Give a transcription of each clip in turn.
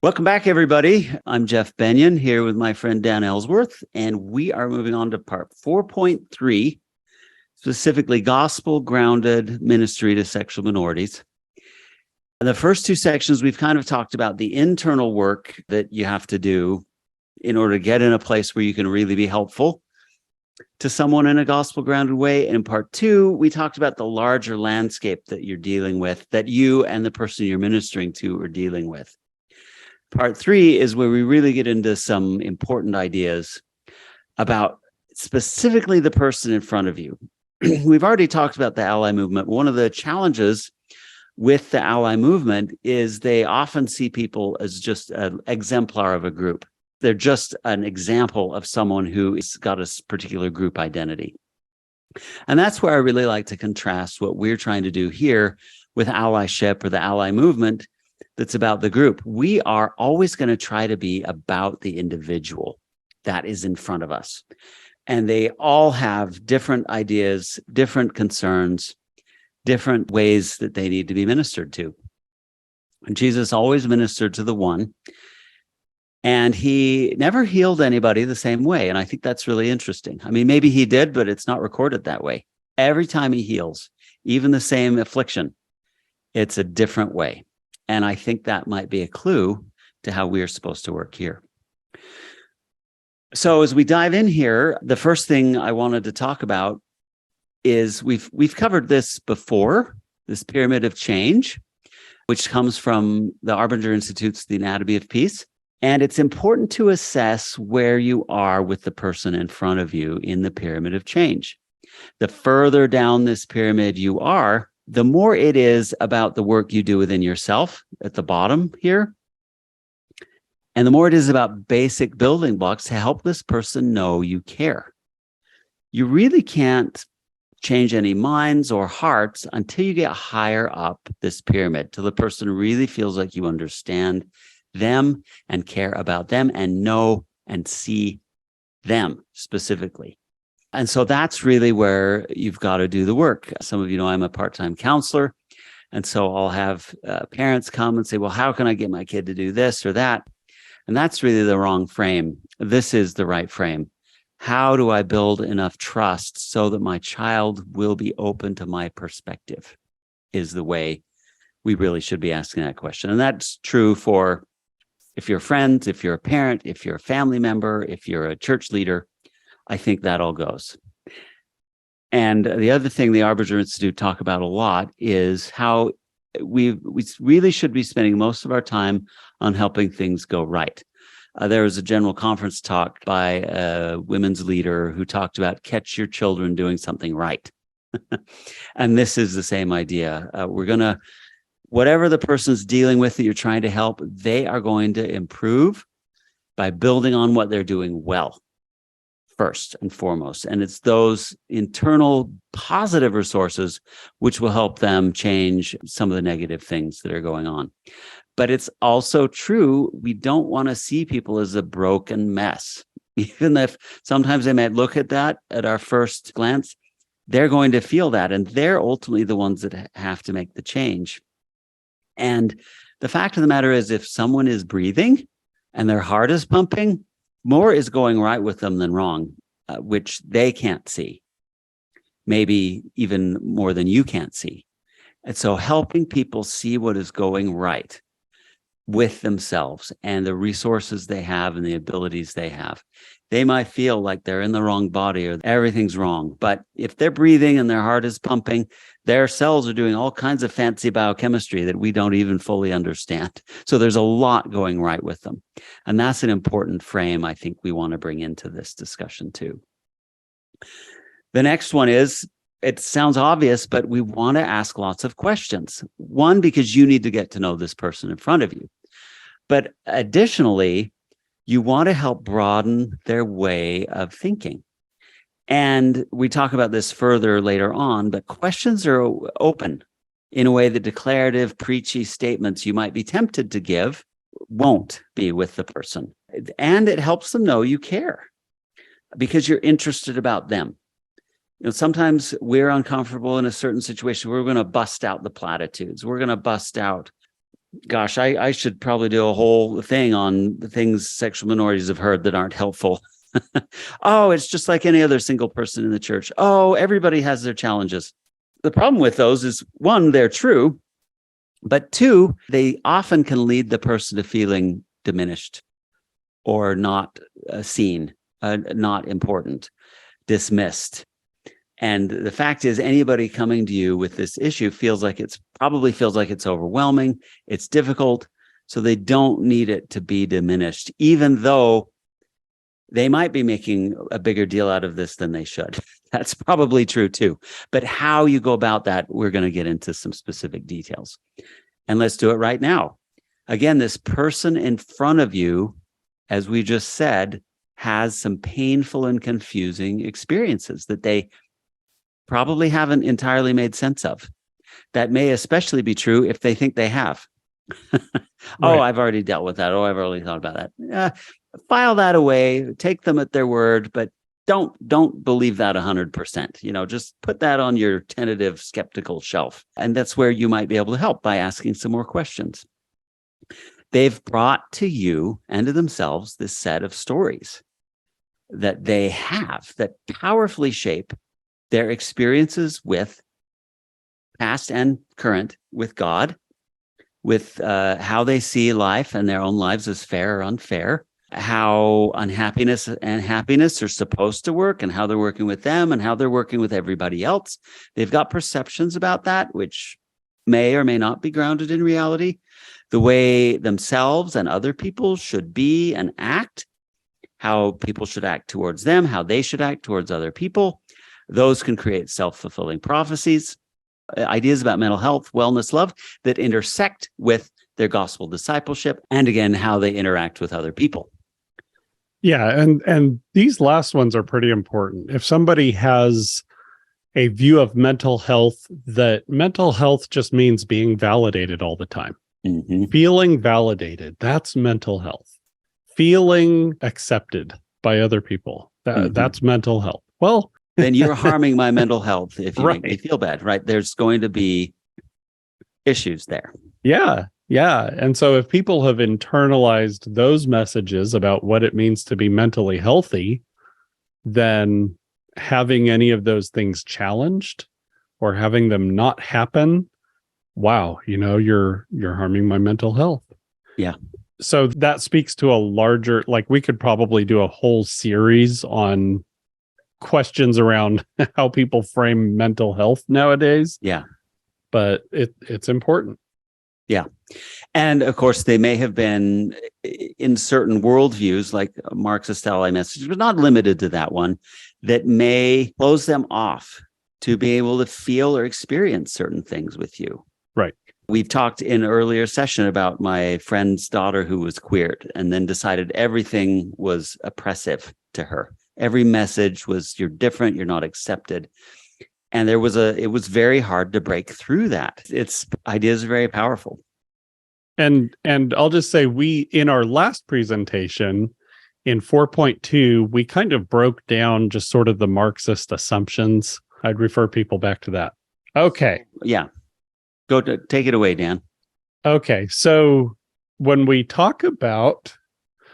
Welcome back, everybody. I'm Jeff Benyon here with my friend Dan Ellsworth, and we are moving on to part 4.3, specifically gospel-grounded ministry to sexual minorities. In the first two sections, we've kind of talked about the internal work that you have to do in order to get in a place where you can really be helpful to someone in a gospel-grounded way. And in part two, we talked about the larger landscape that you're dealing with, that you and the person you're ministering to are dealing with. Part three is where we really get into some important ideas about specifically the person in front of you. We've already talked about the ally movement. One of the challenges with the ally movement is they often see people as just an exemplar of a group. They're just an example of someone who's got a particular group identity. And that's where I really like to contrast what we're trying to do here with allyship or the ally movement. That's about the group. We are always going to try to be about the individual that is in front of us. And they all have different ideas, different concerns, different ways that they need to be ministered to. And Jesus always ministered to the one, and he never healed anybody the same way. And I think that's really interesting. I mean, maybe he did, but it's not recorded that way. Every time he heals, even the same affliction, it's a different way. And I think that might be a clue to how we're supposed to work here. So as we dive in here, the first thing I wanted to talk about is we've covered this before, this pyramid of change, which comes from the Arbinger Institute's The Anatomy of Peace. And it's important to assess where you are with the person in front of you in the pyramid of change. The further down this pyramid you are, the more it is about the work you do within yourself at the bottom here. And the more it is about basic building blocks to help this person know you care. You really can't change any minds or hearts until you get higher up this pyramid, till the person really feels like you understand them and care about them and know and see them specifically. And so that's really where you've got to do the work. Some of you know I'm a part-time counselor. And so I'll have parents come and say, well, how can I get my kid to do this or that? And that's really the wrong frame. This is the right frame. How do I build enough trust so that my child will be open to my perspective is the way we really should be asking that question. And that's true for if you're friends, if you're a parent, if you're a family member, if you're a church leader. I think that all goes. And the other thing the Arbinger Institute talk about a lot is how we really should be spending most of our time on helping things go right. There was a general conference talk by a women's leader who talked about catch your children doing something right. And this is the same idea. Whatever the person's dealing with that you're trying to help, they are going to improve by building on what they're doing well. First and foremost. And it's those internal positive resources which will help them change some of the negative things that are going on. But it's also true, we don't want to see people as a broken mess. Even if sometimes they might look at that at our first glance, they're going to feel that. And they're ultimately the ones that have to make the change. And the fact of the matter is, if someone is breathing and their heart is pumping, more is going right with them than wrong, which they can't see, maybe even more than you can't see. And so helping people see what is going right with themselves and the resources they have and the abilities they have. They might feel like they're in the wrong body or everything's wrong. But if they're breathing and their heart is pumping, their cells are doing all kinds of fancy biochemistry that we don't even fully understand. So there's a lot going right with them. And that's an important frame I think we want to bring into this discussion too. The next one is, it sounds obvious, but we want to ask lots of questions. One, because you need to get to know this person in front of you. But additionally, you want to help broaden their way of thinking. And we talk about this further later on, but questions are open in a way that declarative, preachy statements you might be tempted to give won't be with the person. And it helps them know you care because you're interested about them. You know, sometimes we're uncomfortable in a certain situation. We're going to bust out the platitudes. We're going to bust out Gosh, I should probably do a whole thing on the things sexual minorities have heard that aren't helpful. Oh, it's just like any other single person in the church. Oh, everybody has their challenges. The problem with those is, one, they're true, but two, they often can lead the person to feeling diminished or not seen, not important, dismissed. And the fact is, anybody coming to you with this issue probably feels like it's overwhelming, it's difficult, so they don't need it to be diminished, even though they might be making a bigger deal out of this than they should. That's probably true too. But how you go about that, we're going to get into some specific details. And let's do it right now. Again, this person in front of you, as we just said, has some painful and confusing experiences that they probably haven't entirely made sense of. That may especially be true if they think they have. Oh, I've already dealt with that. Oh, I've already thought about that. File that away, take them at their word, but don't believe that 100%. Just put that on your tentative skeptical shelf. And that's where you might be able to help by asking some more questions. They've brought to you and to themselves this set of stories that they have that powerfully shape their experiences with past and current, with God, with how they see life and their own lives as fair or unfair, how unhappiness and happiness are supposed to work, and how they're working with them and how they're working with everybody else. They've got perceptions about that, which may or may not be grounded in reality, the way themselves and other people should be and act, how people should act towards them, how they should act towards other people. Those can create self-fulfilling prophecies, ideas about mental health, wellness, love that intersect with their gospel discipleship, and again, how they interact with other people. Yeah, and these last ones are pretty important. If somebody has a view of mental health, that mental health just means being validated all the time. Mm-hmm. Feeling validated, that's mental health. Feeling accepted by other people, that's mental health. Well, then you're harming my mental health if you right. make me feel bad, right? There's going to be issues there. Yeah. And so if people have internalized those messages about what it means to be mentally healthy, then having any of those things challenged or having them not happen, wow, you're harming my mental health. Yeah. So that speaks to a larger, we could probably do a whole series on questions around how people frame mental health nowadays. Yeah. But it's important. Yeah. And of course, they may have been in certain worldviews, like Marxist ally message, but not limited to that one, that may close them off to be able to feel or experience certain things with you. Right. We've talked in an earlier session about my friend's daughter who was queered and then decided everything was oppressive to her. Every message was, you're different, you're not accepted. And it was very hard to break through that. Its ideas are very powerful. And I'll just say, in our last presentation in 4.2, we kind of broke down just sort of the Marxist assumptions. I'd refer people back to that. Okay. Yeah. Take it away, Dan. Okay. So when we talk about,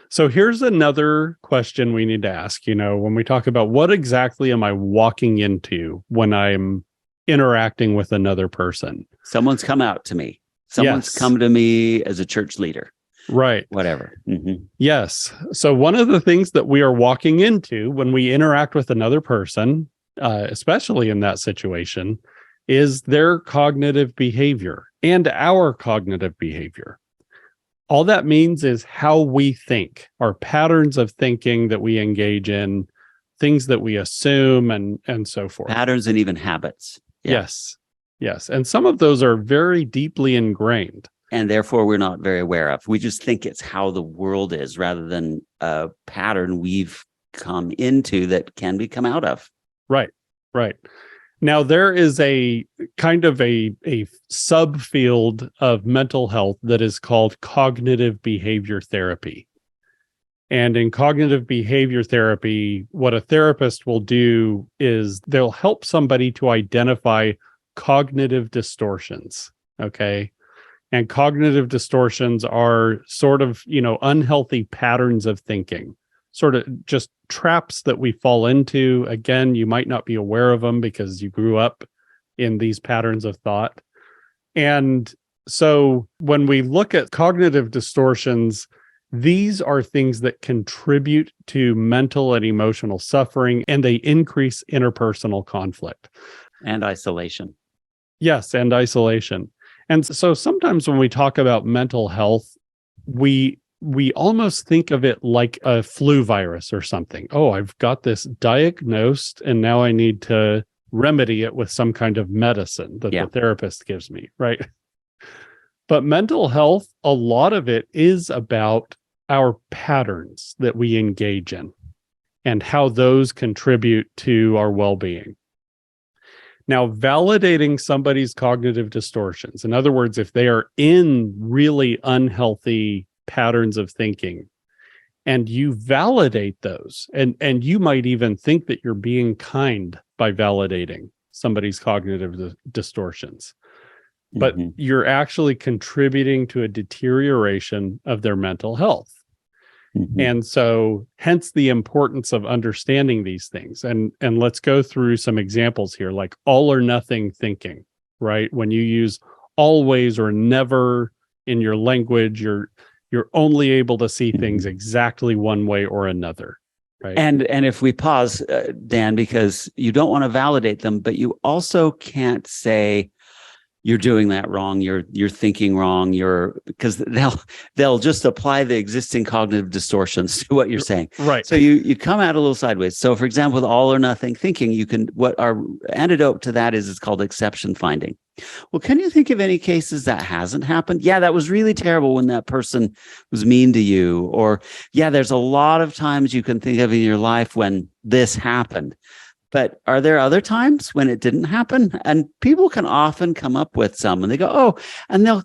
so here's another question we need to ask, when we talk about what exactly am I walking into when I'm interacting with another person? Someone's come out to me. Someone's come to me as a church leader. Right. Whatever. Mm-hmm. Yes. So one of the things that we are walking into when we interact with another person, especially in that situation, is their cognitive behavior and our cognitive behavior. All that means is how we think, our patterns of thinking that we engage in, things that we assume, and so forth. Patterns and even habits. Yeah. Yes. And some of those are very deeply ingrained. And therefore, we're not very aware of. We just think it's how the world is rather than a pattern we've come into that can be come out of. Right. Now, there is a kind of a subfield of mental health that is called cognitive behavior therapy. And in cognitive behavior therapy, what a therapist will do is they'll help somebody to identify cognitive distortions. Okay. And cognitive distortions are sort of, unhealthy patterns of thinking, sort of just traps that we fall into. Again, you might not be aware of them because you grew up in these patterns of thought. And so when we look at cognitive distortions, these are things that contribute to mental and emotional suffering, and they increase interpersonal conflict. And isolation. Yes, and isolation. And so sometimes when we talk about mental health, we almost think of it like a flu virus or something. Oh, I've got this diagnosed, and now I need to remedy it with some kind of medicine that the therapist gives me, right? But mental health, a lot of it is about our patterns that we engage in and how those contribute to our well-being. Now, validating somebody's cognitive distortions, in other words, if they are in really unhealthy patterns of thinking, and you validate those, and you might even think that you're being kind by validating somebody's cognitive distortions, but you're actually contributing to a deterioration of their mental health. And so hence the importance of understanding these things. And let's go through some examples here, like all or nothing thinking, right? When you use always or never in your language, you're only able to see things exactly one way or another, right? And if we pause, Dan, because you don't want to validate them, but you also can't say, you're doing that wrong. You're thinking wrong. Because they'll just apply the existing cognitive distortions to what you're saying. Right. So you come out a little sideways. So for example, with all or nothing thinking, what our antidote to that is called exception finding. Well, can you think of any cases that hasn't happened? Yeah, that was really terrible when that person was mean to you. Or yeah, there's a lot of times you can think of in your life when this happened. But are there other times when it didn't happen? And people can often come up with some, and they go, oh, and they'll,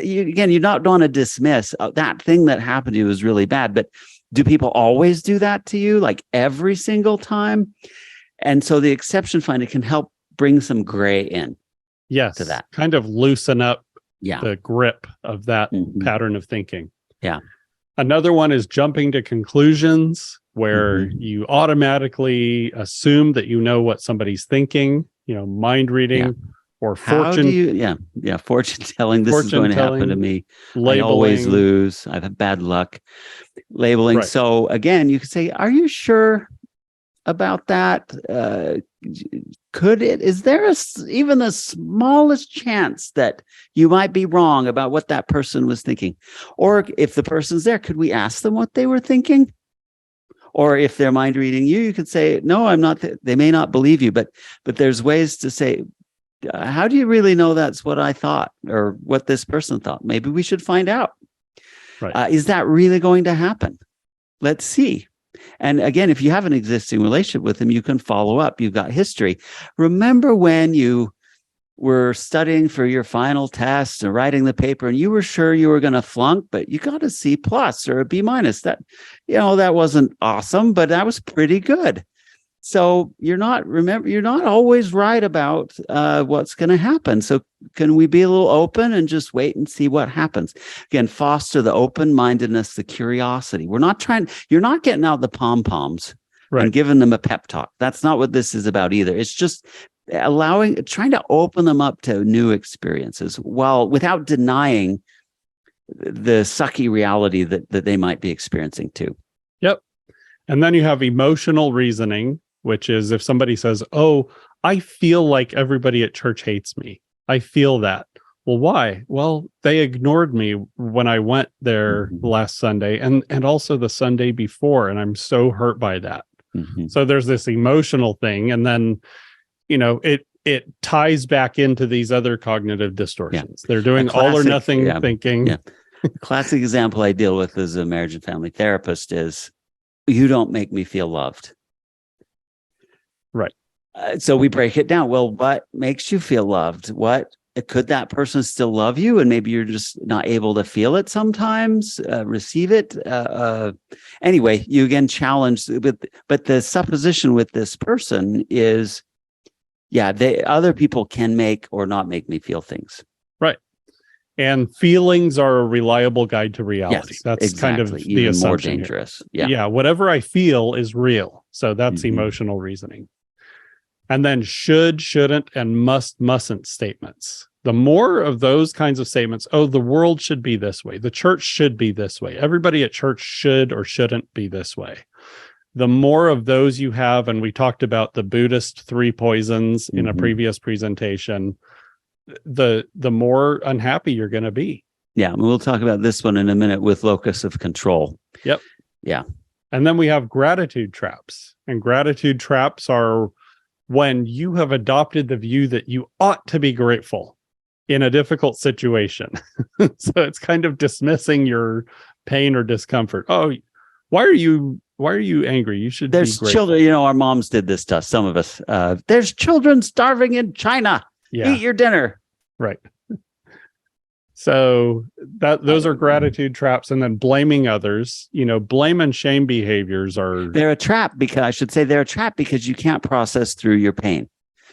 you not want to dismiss that thing that happened to you was really bad. But do people always do that to you, like every single time? And so the exception finding can help bring some gray in. Yes, to that. Kind of loosen up the grip of that pattern of thinking. Yeah. Another one is jumping to conclusions, where you automatically assume that you know what somebody's thinking, mind reading or fortune. Fortune telling. This is going to happen to me. Labeling. I always lose. I've had bad luck. Labeling. Right. So again, you could say, are you sure about that? Is there even the smallest chance that you might be wrong about what that person was thinking? Or if the person's there, could we ask them what they were thinking? Or if they're mind reading you, you could say, no, I'm not. They may not believe you, but there's ways to say, how do you really know that's what I thought or what this person thought? Maybe we should find out. Right. Is that really going to happen? Let's see. And again, if you have an existing relationship with them, you can follow up. You've got history. Remember when you were studying for your final test and writing the paper and you were sure you were going to flunk, but you got a C+ or a B-. That, that wasn't awesome, but that was pretty good. So you're not always right about what's going to happen. So can we be a little open and just wait and see what happens? Again, foster the open-mindedness, the curiosity. You're not getting out the pom-poms and giving them a pep talk. That's not what this is about either. It's just trying to open them up to new experiences without denying the sucky reality that they might be experiencing too. Yep. And then you have emotional reasoning, which is if somebody says, oh, I feel like everybody at church hates me. I feel that. Well, why? Well, they ignored me when I went there last Sunday and also the Sunday before, and I'm so hurt by that. So there's this emotional thing, and then it ties back into these other cognitive distortions. They're doing all or nothing thinking. Yeah. Classic example I deal with as a marriage and family therapist is, you don't make me feel loved. Right. So we break it down. Well, what makes you feel loved? What could that person still love you? And maybe you're just not able to feel it sometimes, receive it. Anyway, you again challenge, but the supposition with this person is, other people can make or not make me feel things. Right. And feelings are a reliable guide to reality. Yes, That's kind of exactly. the Even more assumption here. dangerous. Yeah. Yeah, whatever I feel is real. So that's Mhm. emotional reasoning. And then should, shouldn't, and must, mustn't statements. The more of those kinds of statements, oh, the world should be this way. The church should be this way. Everybody at church should or shouldn't be this way. The more of those you have, and we talked about the Buddhist three poisons in a Mhm. previous presentation, the more unhappy you're going to be. Yeah. We'll talk about this one in a minute with locus of control. Yep. Yeah. And then we have gratitude traps. And gratitude traps are when you have adopted the view that you ought to be grateful in a difficult situation. So it's kind of dismissing your pain or discomfort. Oh, why are you angry? You should There's be grateful. children, our moms did this to us, some of us. There's children starving in China. Yeah. Eat your dinner. Right. So those are gratitude traps. And then blaming others, blame and shame behaviors are. They're a trap because you can't process through your pain.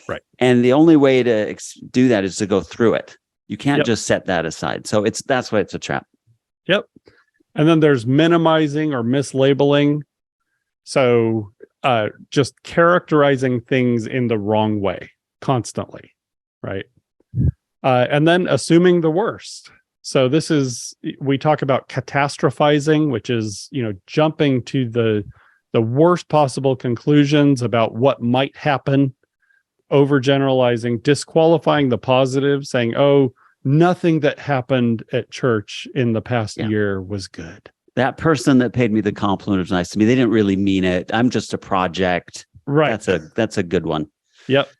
Right. And the only way to do that is to go through it. You can't Yep. just set that aside. So that's why it's a trap. Yep. And then there's minimizing or mislabeling. So just characterizing things in the wrong way constantly. Right. And then assuming the worst. So we talk about catastrophizing, which is, jumping to the worst possible conclusions about what might happen, overgeneralizing, disqualifying the positive, saying, oh, nothing that happened at church in the past year was good. That person that paid me the compliment was nice to me. They didn't really mean it. I'm just a project. Right. That's a good one. Yep.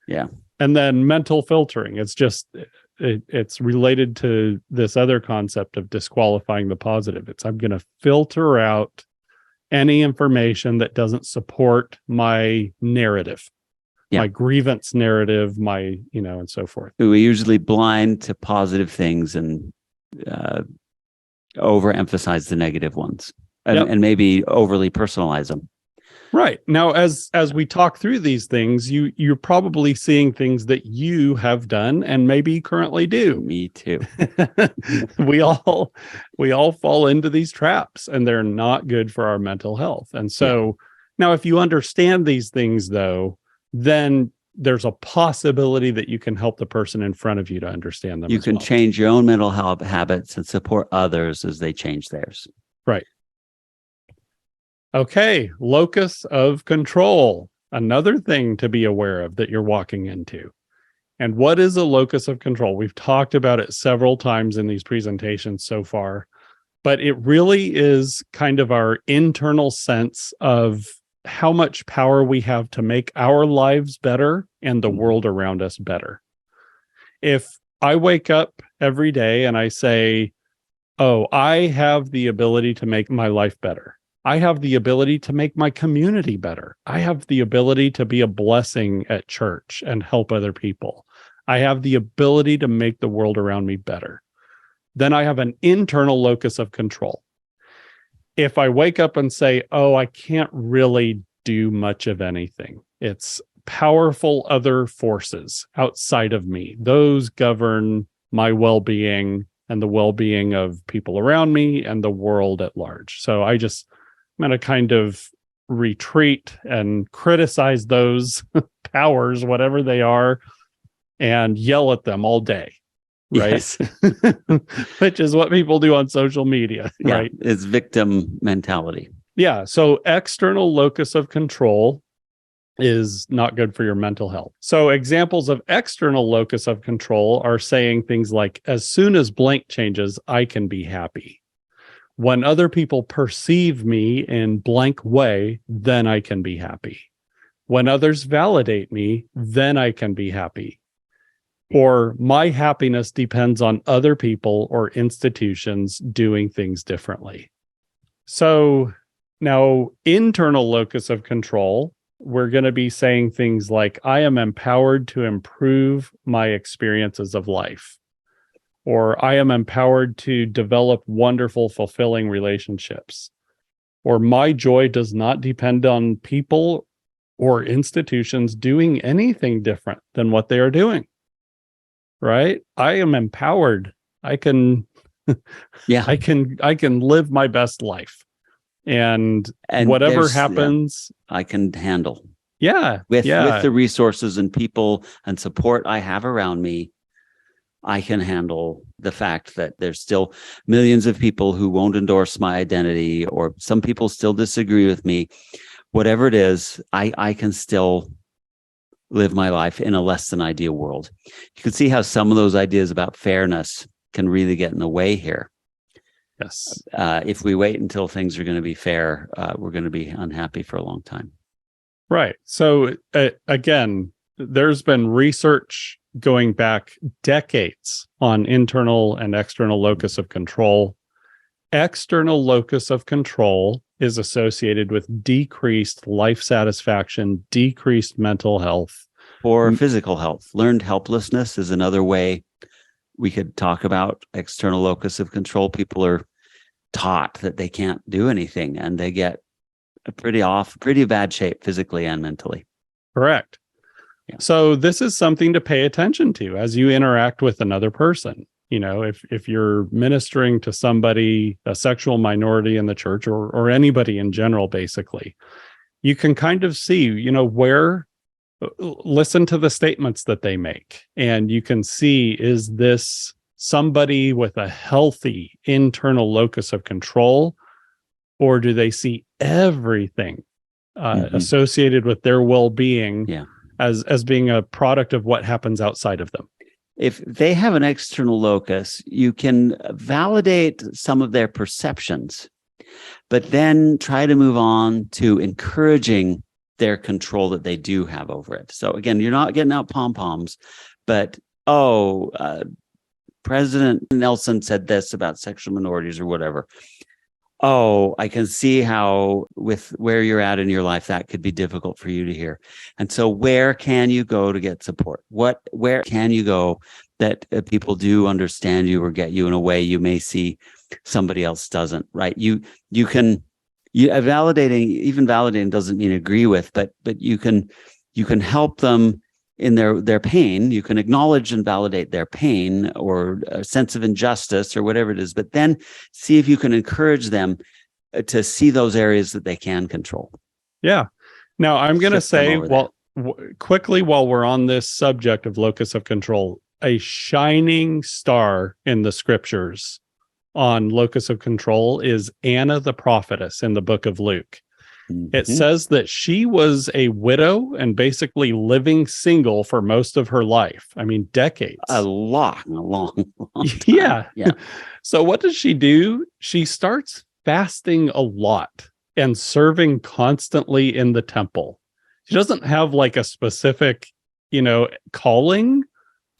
Yeah. And then mental filtering. It's just, it's related to this other concept of disqualifying the positive. I'm going to filter out any information that doesn't support my narrative, my grievance narrative, and so forth. We usually blind to positive things and overemphasize the negative ones and maybe overly personalize them. Right. Now, as we talk through these things, you're probably seeing things that you have done and maybe currently do. Me too. We all fall into these traps, and they're not good for our mental health. And so now, if you understand these things, though, then there's a possibility that you can help the person in front of you to understand them. You can change your own mental health habits and support others as they change theirs. Right. Okay, locus of control, another thing to be aware of that you're walking into. And what is a locus of control? We've talked about it several times in these presentations so far, but it really is kind of our internal sense of how much power we have to make our lives better and the world around us better. If I wake up every day and I say, oh, I have the ability to make my life better. I have the ability to make my community better. I have the ability to be a blessing at church and help other people. I have the ability to make the world around me better. Then I have an internal locus of control. If I wake up and say, oh, I can't really do much of anything, it's powerful other forces outside of me. Those govern my well-being and the well-being of people around me and the world at large. So I'm going to kind of retreat and criticize those powers, whatever they are, and yell at them all day. Right. Yes. Which is what people do on social media. Yeah, right. It's victim mentality. Yeah. So external locus of control is not good for your mental health. So examples of external locus of control are saying things like, as soon as blank changes, I can be happy. When other people perceive me in blank way, then I can be happy. When others validate me, then I can be happy. Or my happiness depends on other people or institutions doing things differently. So now, internal locus of control, we're going to be saying things like, I am empowered to improve my experiences of life. Or I am empowered to develop wonderful, fulfilling relationships. Or my joy does not depend on people or institutions doing anything different than what they are doing. Right? I am empowered I can Yeah. I can live my best life. And whatever happens, I can handle with with the resources and people and support I have around me. I can handle the fact that there's still millions of people who won't endorse my identity, or some people still disagree with me. Whatever it is, I can still live my life in a less than ideal world. You can see how some of those ideas about fairness can really get in the way here. Yes. If we wait until things are going to be fair, we're going to be unhappy for a long time. Right. So again, there's been research going back decades on internal and external locus of control. External locus of control is associated with decreased life satisfaction, decreased mental health. Or physical health. Learned helplessness is another way we could talk about external locus of control. People are taught that they can't do anything, and they get pretty bad shape physically and mentally. Correct. Yeah. So this is something to pay attention to as you interact with another person. You know, if you're ministering to somebody, a sexual minority in the church, or anybody in general, basically, you can kind of see, listen to the statements that they make, and you can see, is this somebody with a healthy internal locus of control, or do they see everything associated with their well-being as being a product of what happens outside of them? If they have an external locus, you can validate some of their perceptions, but then try to move on to encouraging their control that they do have over it. So again, you're not getting out pom-poms, but, President Nelson said this about sexual minorities or whatever. Oh, I can see how with where you're at in your life, that could be difficult for you to hear. And so where can you go to get support? Where can you go that people do understand you or get you in a way you may see somebody else doesn't, right? Validating doesn't mean agree with, but you can help them in their pain. You can acknowledge and validate their pain or a sense of injustice or whatever it is, but then see if you can encourage them to see those areas that they can control. Yeah. Now I'm going to say, quickly, while we're on this subject of locus of control, a shining star in the scriptures on locus of control is Anna the prophetess in the book of Luke. It says that she was a widow and basically living single for most of her life. I mean, decades. A long time. Yeah. So what does she do? She starts fasting a lot and serving constantly in the temple. She doesn't have like a specific, calling,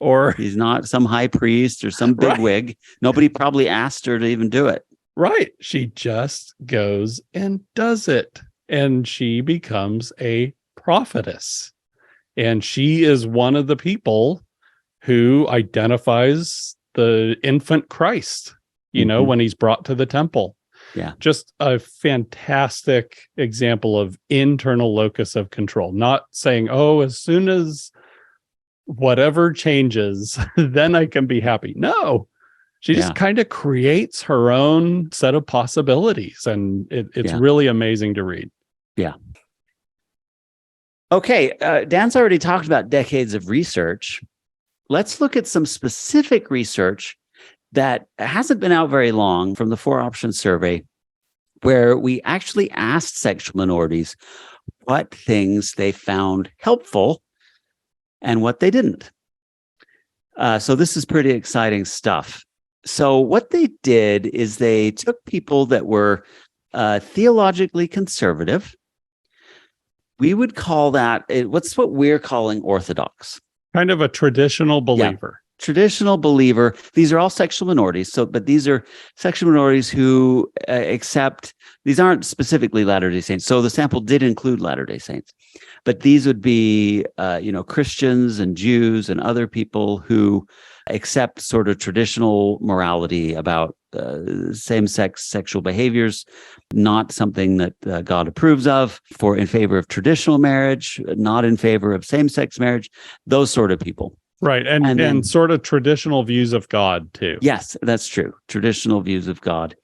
or he's not some high priest or some bigwig. Nobody probably asked her to even do it. Right. She just goes and does it. And she becomes a prophetess. And she is one of the people who identifies the infant Christ, when he's brought to the temple. Yeah. Just a fantastic example of internal locus of control. Not saying, as soon as whatever changes, then I can be happy. No. She just kind of creates her own set of possibilities, and it's really amazing to read. Yeah. Okay, Dan's already talked about decades of research. Let's look at some specific research that hasn't been out very long from the 4-option survey, where we actually asked sexual minorities what things they found helpful and what they didn't. So this is pretty exciting stuff. So what they did is they took people that were theologically conservative. We would call that, what's what we're calling orthodox. Kind of a traditional believer. Yeah, traditional believer. These are all sexual minorities. But these are sexual minorities who accept, these aren't specifically Latter-day Saints. So the sample did include Latter-day Saints. But these would be, Christians and Jews and other people who accept sort of traditional morality about same-sex sexual behaviors, not something that God approves of, in favor of traditional marriage, not in favor of same-sex marriage, those sort of people. Right. And then- and sort of traditional views of God too. Yes, that's true. Traditional views of God.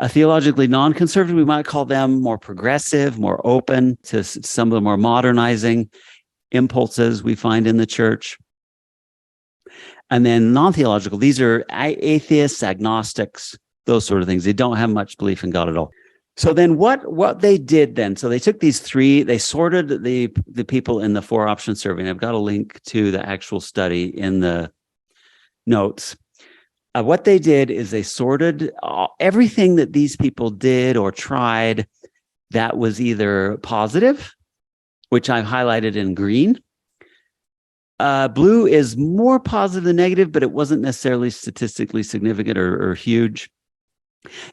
Theologically non-conservative, we might call them more progressive, more open to some of the more modernizing impulses we find in the church. And then non-theological, these are atheists, agnostics, those sort of things. They don't have much belief in God at all. So then what they did then, so they took these three, they sorted the people in the 4-option survey, and I've got a link to the actual study in the notes. What they did is they sorted everything that these people did or tried that was either positive, which I've highlighted in green. Blue is more positive than negative, but it wasn't necessarily statistically significant or huge.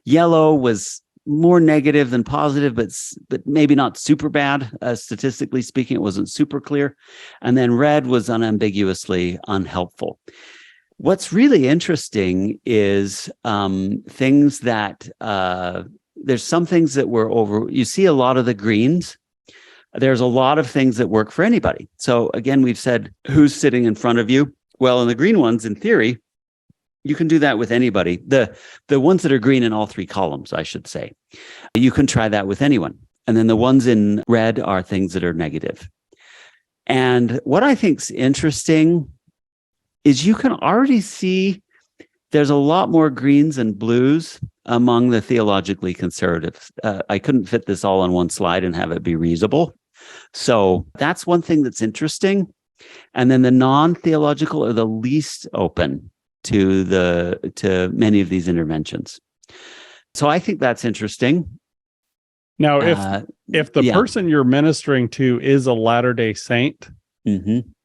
Yellow was more negative than positive, but maybe not super bad. Statistically speaking, it wasn't super clear. And then red was unambiguously unhelpful. What's really interesting is things that there's some things that were over. You see a lot of the greens. There's a lot of things that work for anybody. So again, we've said who's sitting in front of you. Well, in the green ones, in theory, you can do that with anybody. The ones that are green in all three columns, I should say, you can try that with anyone. And then the ones in red are things that are negative. And what I think's interesting is you can already see there's a lot more greens and blues among the theologically conservatives. I couldn't fit this all on one slide and have it be reasonable. So that's one thing that's interesting. And then the non-theological are the least open to many of these interventions. So I think that's interesting. Now, if the person you're ministering to is a Latter-day Saint,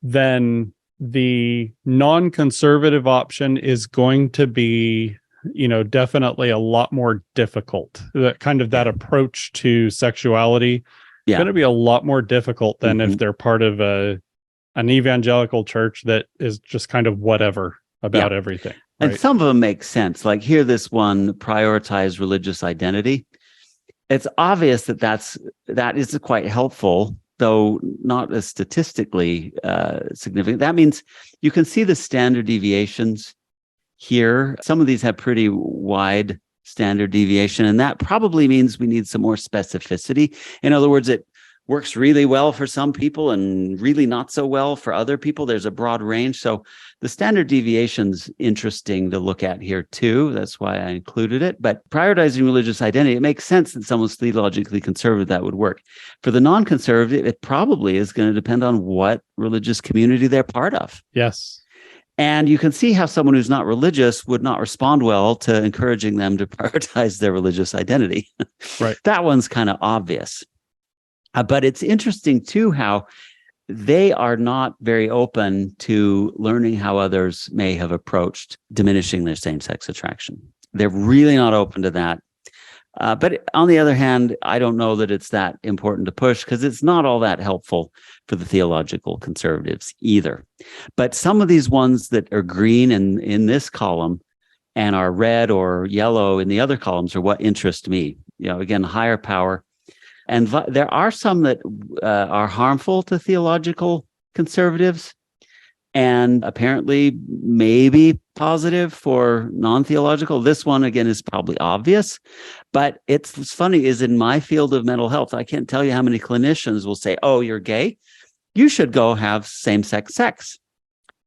then the non-conservative option is going to be, definitely a lot more difficult. That approach to sexuality is going to be a lot more difficult than if they're part of an evangelical church that is just kind of whatever about everything. Right? And some of them make sense. Like here, this one prioritized religious identity. It's obvious that is quite helpful, though not as statistically significant. That means you can see the standard deviations here. Some of these have pretty wide standard deviation, and that probably means we need some more specificity. In other words, it works really well for some people and really not so well for other people. There's a broad range. So the standard deviation's interesting to look at here too. That's why I included it. But prioritizing religious identity, it makes sense that someone's theologically conservative, that would work. For the non-conservative, it probably is going to depend on what religious community they're part of. Yes. And you can see how someone who's not religious would not respond well to encouraging them to prioritize their religious identity. Right. That one's kind of obvious. But it's interesting, too, how they are not very open to learning how others may have approached diminishing their same-sex attraction. They're really not open to that. But on the other hand, I don't know that it's that important to push because it's not all that helpful for the theological conservatives either. But some of these ones that are green in this column and are red or yellow in the other columns are what interest me. Again, higher power. And there are some that are harmful to theological conservatives and apparently maybe positive for non-theological. This one, again, is probably obvious. But what's funny is in my field of mental health, I can't tell you how many clinicians will say, oh, you're gay? You should go have same-sex sex.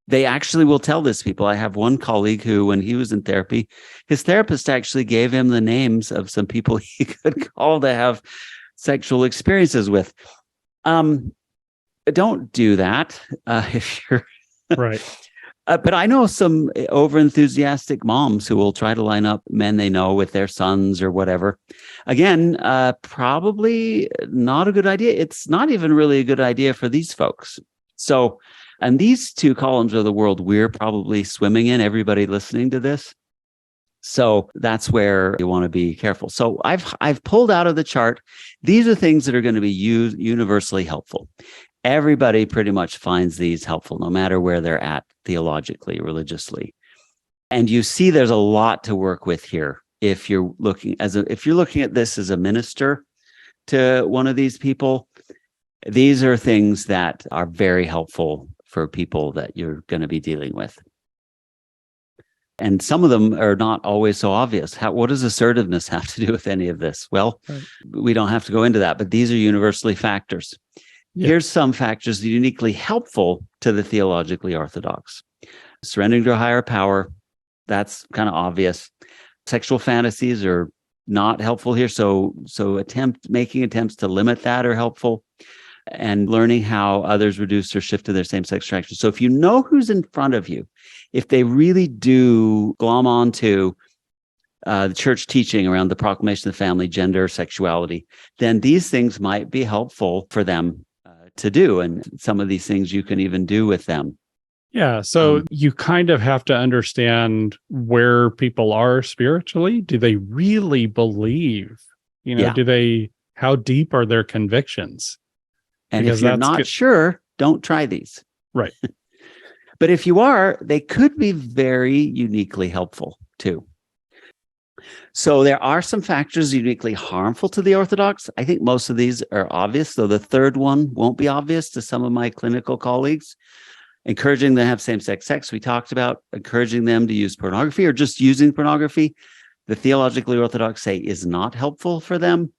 They actually will tell this people. I have one colleague who, when he was in therapy, his therapist actually gave him the names of some people he could call to have sexual experiences with. Don't do that if you're right. But I know some over-enthusiastic moms who will try to line up men they know with their sons or whatever. Again, probably not a good idea. It's not even really a good idea for these folks. So, and these two columns are the world we're probably swimming in, everybody listening to this. So that's where you want to be careful. So I've pulled out of the chart. These are things that are going to be universally helpful. Everybody pretty much finds these helpful, no matter where they're at theologically, religiously. And you see there's a lot to work with here. If you're looking at this as a minister to one of these people, these are things that are very helpful for people that you're going to be dealing with. And some of them are not always so obvious. What does assertiveness have to do with any of this? Well, we don't have to go into that, but these are universally factors. Yeah. Here's some factors that are uniquely helpful to the theologically orthodox. Surrendering to a higher power, that's kind of obvious. Sexual fantasies are not helpful here. So making attempts to limit that are helpful. And learning how others reduce or shift to their same-sex attraction. So if you know who's in front of you, if they really do glom onto the church teaching around the proclamation of the family, gender, sexuality, then these things might be helpful for them to do. And some of these things you can even do with them. Yeah. So you kind of have to understand where people are spiritually. Do they really believe? How deep are their convictions? And because if you're not sure, don't try these. Right. But if you are, they could be very uniquely helpful too. So there are some factors uniquely harmful to the Orthodox. I think most of these are obvious, though the third one won't be obvious to some of my clinical colleagues. Encouraging them to have same-sex sex, we talked about. Encouraging them to use pornography or just using pornography, the theologically Orthodox say is not helpful for them.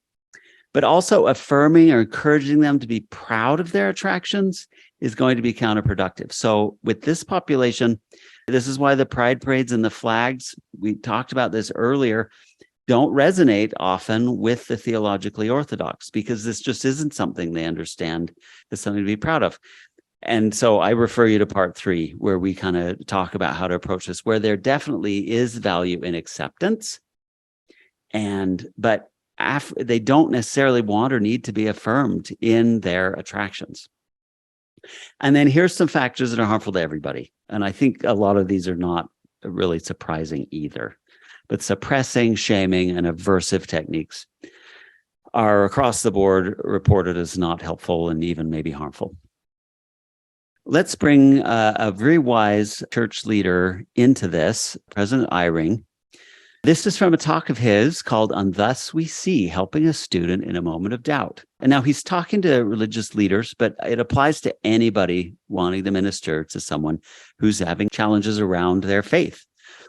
But also affirming or encouraging them to be proud of their attractions is going to be counterproductive. So with this population, this is why the pride parades and the flags, we talked about this earlier, don't resonate often with the theologically Orthodox because this just isn't something they understand as something to be proud of. And so I refer you to part 3, where we kind of talk about how to approach this, where there definitely is value in acceptance, but they don't necessarily want or need to be affirmed in their attractions. And then here's some factors that are harmful to everybody. And I think a lot of these are not really surprising either. But suppressing, shaming, and aversive techniques are across the board reported as not helpful and even maybe harmful. Let's bring a very wise church leader into this, President Eyring. This is from a talk of his called "And Thus We See, Helping a Student in a Moment of Doubt." And now he's talking to religious leaders, but it applies to anybody wanting to minister to someone who's having challenges around their faith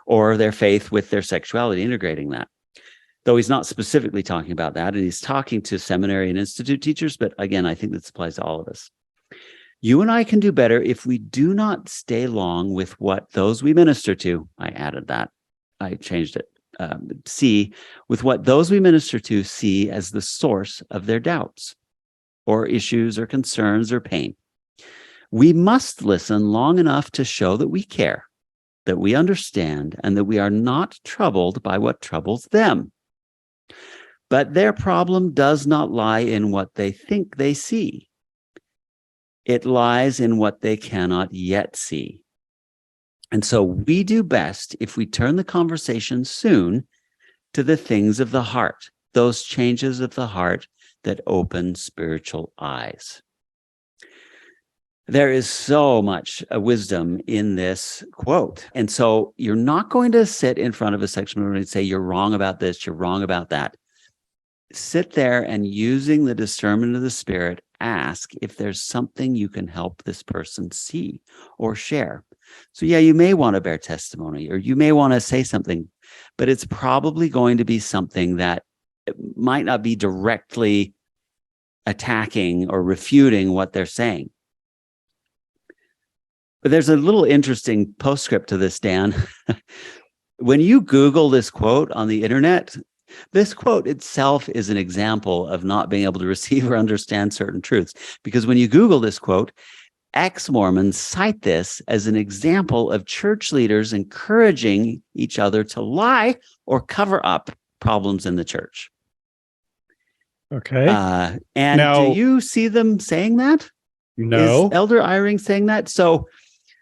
or their faith with their sexuality, integrating that. Though he's not specifically talking about that, and he's talking to seminary and institute teachers, but again, I think this applies to all of us. You and I can do better if we do not stay long with what those we minister to, I added that, I changed it, see with what those we minister to see as the source of their doubts or issues or concerns or pain. We must listen long enough to show that we care, that we understand, and that we are not troubled by what troubles them. But their problem does not lie in what they think they see. It lies in what they cannot yet see. And so we do best if we turn the conversation soon to the things of the heart, those changes of the heart that open spiritual eyes. There is so much wisdom in this quote. And so you're not going to sit in front of a sexual minority and say, you're wrong about this, you're wrong about that. Sit there and, using the discernment of the Spirit, ask if there's something you can help this person see or share. So yeah, you may want to bear testimony or you may want to say something, but it's probably going to be something that might not be directly attacking or refuting what they're saying. But there's a little interesting postscript to this, Dan. When you Google this quote on the internet, this quote itself is an example of not being able to receive or understand certain truths. Because when you Google this quote, ex-Mormons cite this as an example of church leaders encouraging each other to lie or cover up problems in the church. Okay. And now, do you see them saying that? No. Is Elder Eyring saying that? So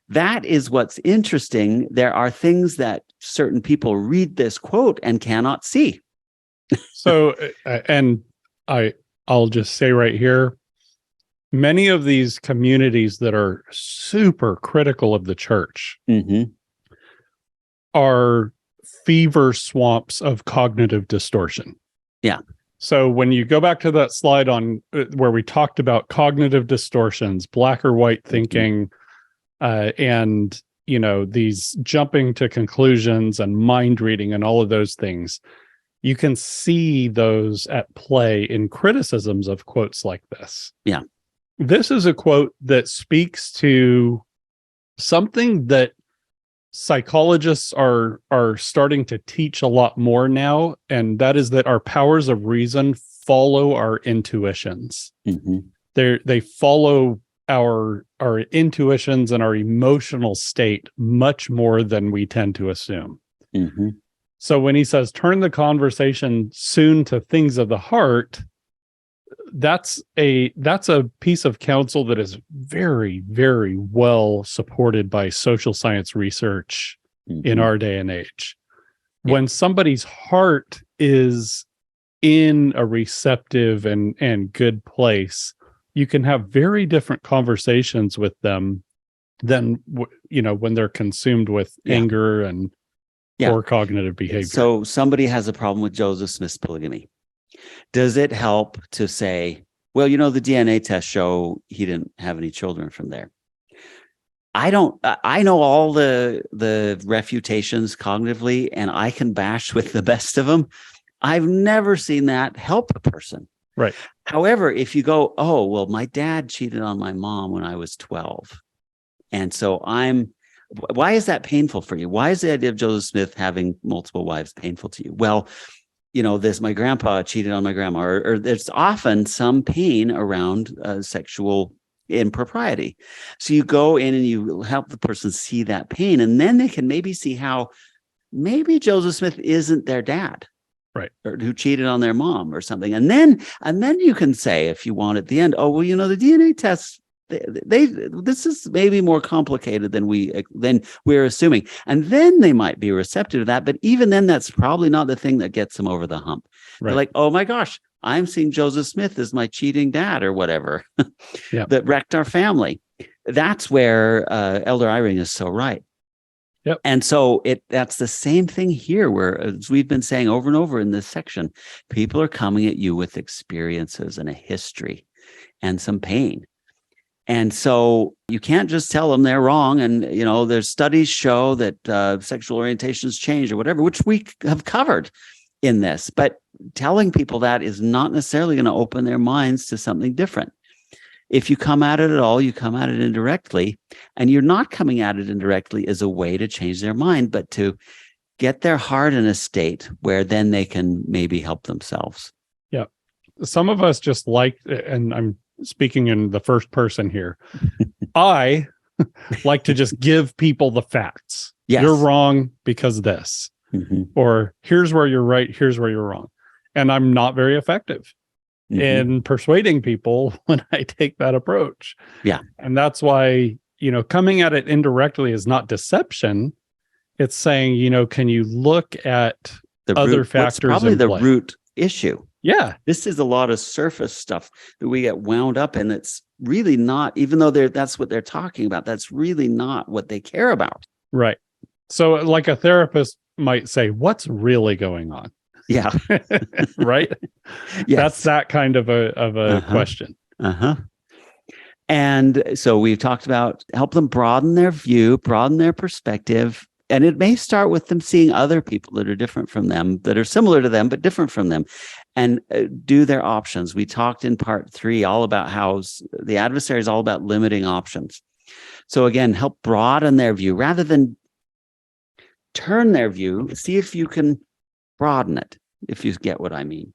that is what's interesting. There are things that certain people read this quote and cannot see. So, and I'll just say right here, many of these communities that are super critical of the church are fever swamps of cognitive distortion. Yeah. So when you go back to that slide on where we talked about cognitive distortions, black or white thinking, and these jumping to conclusions and mind reading and all of those things. You can see those at play in criticisms of quotes like this. Yeah. This is a quote that speaks to something that psychologists are starting to teach a lot more now, and that is that our powers of reason follow our intuitions. Mm-hmm. They follow our intuitions and our emotional state much more than we tend to assume. Mm-hmm. So when he says turn the conversation soon to things of the heart, that's a piece of counsel that is very, very well supported by social science research in our day and age. Yeah. When somebody's heart is in a receptive and good place, you can have very different conversations with them than when they're consumed with anger and poor cognitive behavior. So somebody has a problem with Joseph Smith's polygamy. Does it help to say, well, the DNA tests show he didn't have any children from there? I know all the refutations cognitively, and I can bash with the best of them. I've never seen that help a person. Right. However, if you go, oh, well, my dad cheated on my mom when I was 12. And so why is that painful for you? Why is the idea of Joseph Smith having multiple wives painful to you? Well, my grandpa cheated on my grandma, or there's often some pain around sexual impropriety. So you go in and you help the person see that pain, and then they can maybe see how maybe Joseph Smith isn't their dad, right? Or who cheated on their mom or something. And then you can say, if you want at the end, oh, well, the DNA tests, this is maybe more complicated than we're assuming, and then they might be receptive to that. But even then, that's probably not the thing that gets them over the hump. Right. They're like, oh my gosh, I'm seeing Joseph Smith as my cheating dad or whatever that wrecked our family. That's where Elder Eyring is so right. Yep. And so that's the same thing here, where, as we've been saying over and over in this section, people are coming at you with experiences and a history and some pain. And so you can't just tell them they're wrong. And, there's studies show that sexual orientations change or whatever, which we have covered in this. But telling people that is not necessarily going to open their minds to something different. If you come at it at all, you come at it indirectly. And you're not coming at it indirectly as a way to change their mind, but to get their heart in a state where then they can maybe help themselves. Yeah. Some of us just and I'm speaking in the first person here, I like to just give people the facts. Yes. You're wrong because this, or here's where you're right, here's where you're wrong. And I'm not very effective in persuading people when I take that approach. Yeah. And that's why, coming at it indirectly is not deception. It's saying, can you look at the other factors? Probably the root issue. Yeah. This is a lot of surface stuff that we get wound up in. It's really not, even though that's what they're talking about, that's really not what they care about. Right. So like a therapist might say, what's really going on? Yeah. Right. Yes. That's that kind of a question. And so we've talked about help them broaden their view, broaden their perspective. And it may start with them seeing other people that are different from them, that are similar to them, but different from them, and do their options. We talked in part 3 all about how the adversary is all about limiting options. So again, help broaden their view rather than turn their view. See if you can broaden it, if you get what I mean.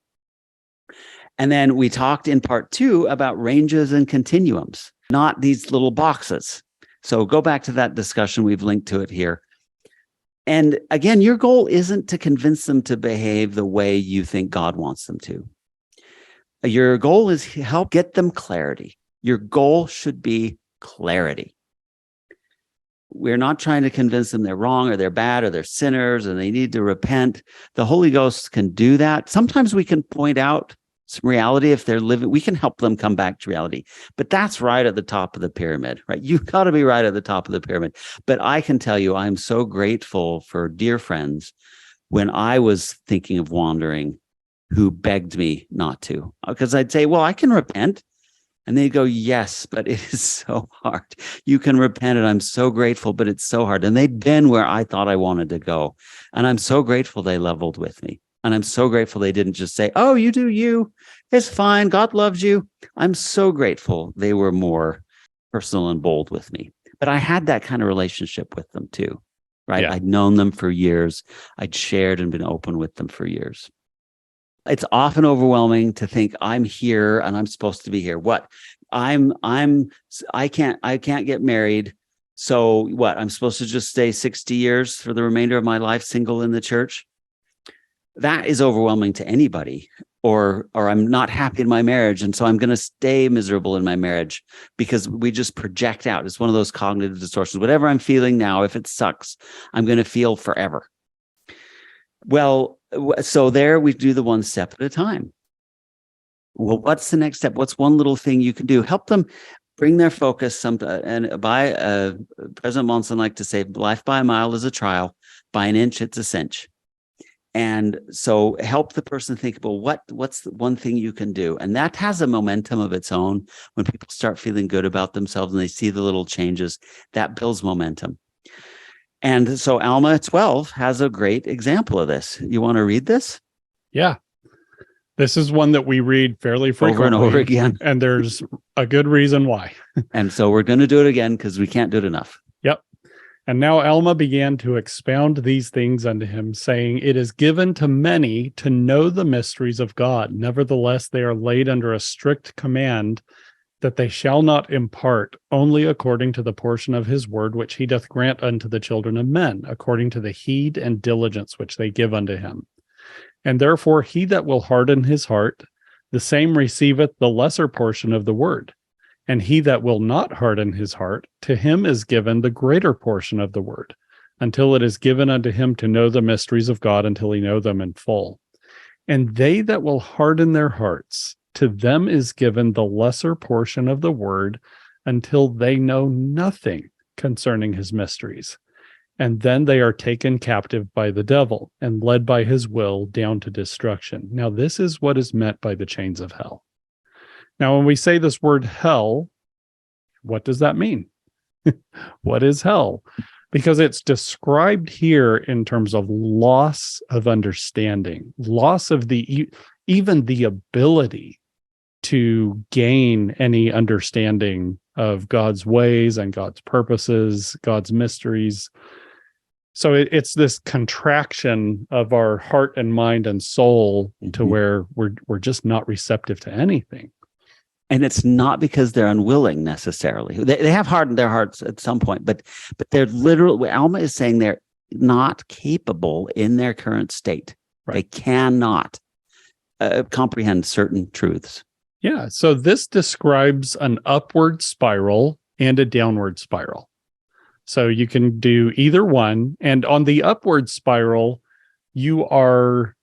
And then we talked in part 2 about ranges and continuums, not these little boxes. So go back to that discussion. We've linked to it here. And again, your goal isn't to convince them to behave the way you think God wants them to. Your goal is to help get them clarity. Your goal should be clarity. We're not trying to convince them they're wrong or they're bad or they're sinners and they need to repent. The Holy Ghost can do that. Sometimes we can point out some reality if they're living. We can help them come back to reality. But that's right at the top of the pyramid, right? You've got to be right at the top of the pyramid. But I can tell you, I'm so grateful for dear friends when I was thinking of wandering who begged me not to. Because I'd say, well, I can repent. And they go, yes, but it is so hard. You can repent, and I'm so grateful, but it's so hard. And they'd been where I thought I wanted to go. And I'm so grateful they leveled with me. And I'm so grateful they didn't just say, oh, you do you. It's fine. God loves you. I'm so grateful they were more personal and bold with me. But I had that kind of relationship with them too, right? Yeah. I'd known them for years. I'd shared and been open with them for years. It's often overwhelming to think I'm here and I'm supposed to be here. What? I can't get married. So what? I'm supposed to just stay 60 years for the remainder of my life single in the church? That is overwhelming to anybody. Or I'm not happy in my marriage, and so I'm going to stay miserable in my marriage, because we just project out. It's one of those cognitive distortions. Whatever I'm feeling now, if it sucks, I'm going to feel forever. Well, so there we do the one step at a time. Well, what's the next step? What's one little thing you can do? Help them bring their focus. President Monson liked to say, life by a mile is a trial, by an inch it's a cinch. And so help the person think about what's the one thing you can do. And that has a momentum of its own. When people start feeling good about themselves and they see the little changes, that builds momentum. And so Alma 12 has a great example of this. You want to read this? Yeah. This is one that we read fairly frequently. Over and over again. And there's a good reason why. And so we're going to do it again because we can't do it enough. Yep. And now Alma began to expound these things unto him, saying, it is given to many to know the mysteries of God. Nevertheless, they are laid under a strict command that they shall not impart, only according to the portion of his word, which he doth grant unto the children of men, according to the heed and diligence which they give unto him. And therefore he that will harden his heart, the same receiveth the lesser portion of the word. And he that will not harden his heart, to him is given the greater portion of the word, until it is given unto him to know the mysteries of God, until he know them in full. And they that will harden their hearts, to them is given the lesser portion of the word, until they know nothing concerning his mysteries. And then they are taken captive by the devil, and led by his will down to destruction. Now this is what is meant by the chains of hell. Now, when we say this word hell, what does that mean? What is hell? Because it's described here in terms of loss of understanding, loss of even the ability to gain any understanding of God's ways and God's purposes, God's mysteries. So it's this contraction of our heart and mind and soul to where we're just not receptive to anything. And it's not because they're unwilling necessarily. They have hardened their hearts at some point, but they're literally, Alma is saying they're not capable in their current state. Right. They cannot comprehend certain truths. Yeah. So this describes an upward spiral and a downward spiral. So you can do either one. And on the upward spiral, you are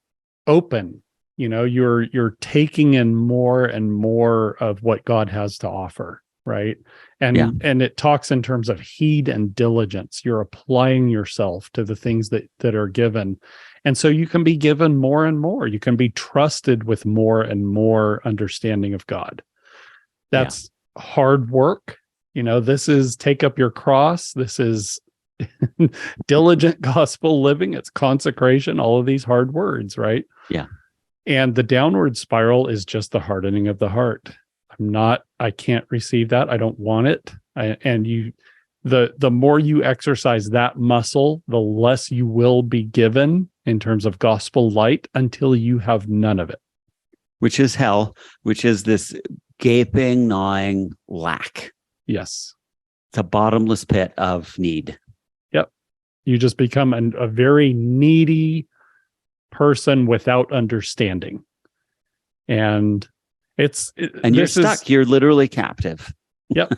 open. You know, you're taking in more and more of what God has to offer, right? And it talks in terms of heed and diligence. You're applying yourself to the things that are given. And so you can be given more and more. You can be trusted with more and more understanding of God. That's hard work. You know, this is take up your cross. This is diligent gospel living. It's consecration, all of these hard words, right? Yeah. And the downward spiral is just the hardening of the heart. I can't receive that. I don't want it. The more you exercise that muscle, the less you will be given in terms of gospel light until you have none of it. Which is hell, which is this gaping, gnawing lack. Yes. It's a bottomless pit of need. Yep. You just become a very needy person without understanding. And you're stuck. You're literally captive. Yep.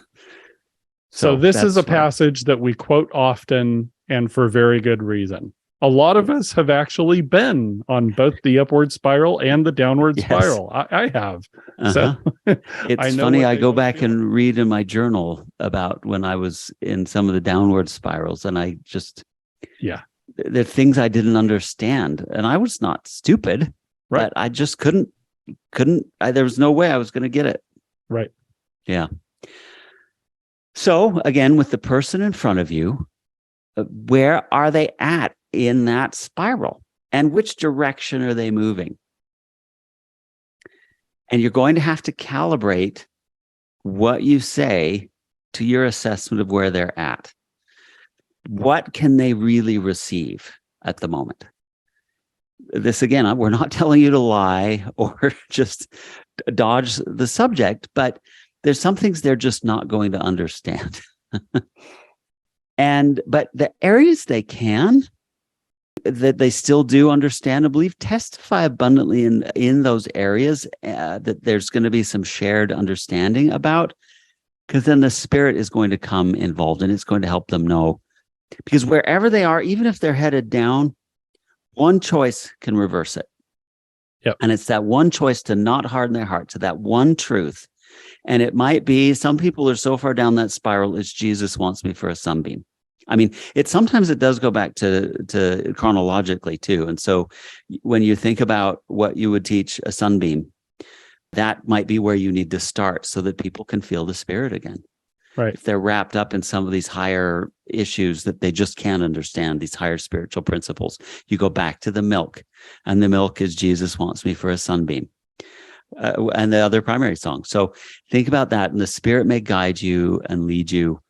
So this is a passage that we quote often and for very good reason. A lot of us have actually been on both the upward spiral and the downward spiral. I have. So it's funny. I go back and read in my journal about when I was in some of the downward spirals, and I just, there are things I didn't understand, and I was not stupid, but I just couldn't. There was no way I was going to get it. Right. Yeah. So again, with the person in front of you, where are they at in that spiral? And which direction are they moving? And you're going to have to calibrate what you say to your assessment of where they're at. What can they really receive at the moment? This, again, we're not telling you to lie or just dodge the subject, but there's some things they're just not going to understand. But the areas they can, that they still do understand and believe, testify abundantly in those areas that there's going to be some shared understanding about, because then the Spirit is going to come involved and it's going to help them know. Because wherever they are, even if they're headed down, one choice can reverse it. Yep. And it's that one choice to not harden their heart to that one truth. And it might be, some people are so far down that spiral, it's Jesus wants me for a sunbeam. I mean, sometimes it does go back to chronologically too. And so when you think about what you would teach a sunbeam, that might be where you need to start so that people can feel the Spirit again. Right. If they're wrapped up in some of these higher issues that they just can't understand, these higher spiritual principles, you go back to the milk, and the milk is Jesus wants me for a sunbeam. And the other primary song. So think about that, and the Spirit may guide you and lead you.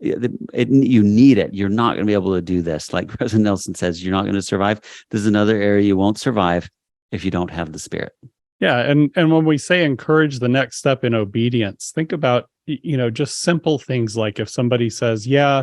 You need it. You're not going to be able to do this. Like President Nelson says, you're not going to survive. There's another area you won't survive if you don't have the Spirit. Yeah. And when we say encourage the next step in obedience, think about, just simple things like if somebody says, yeah,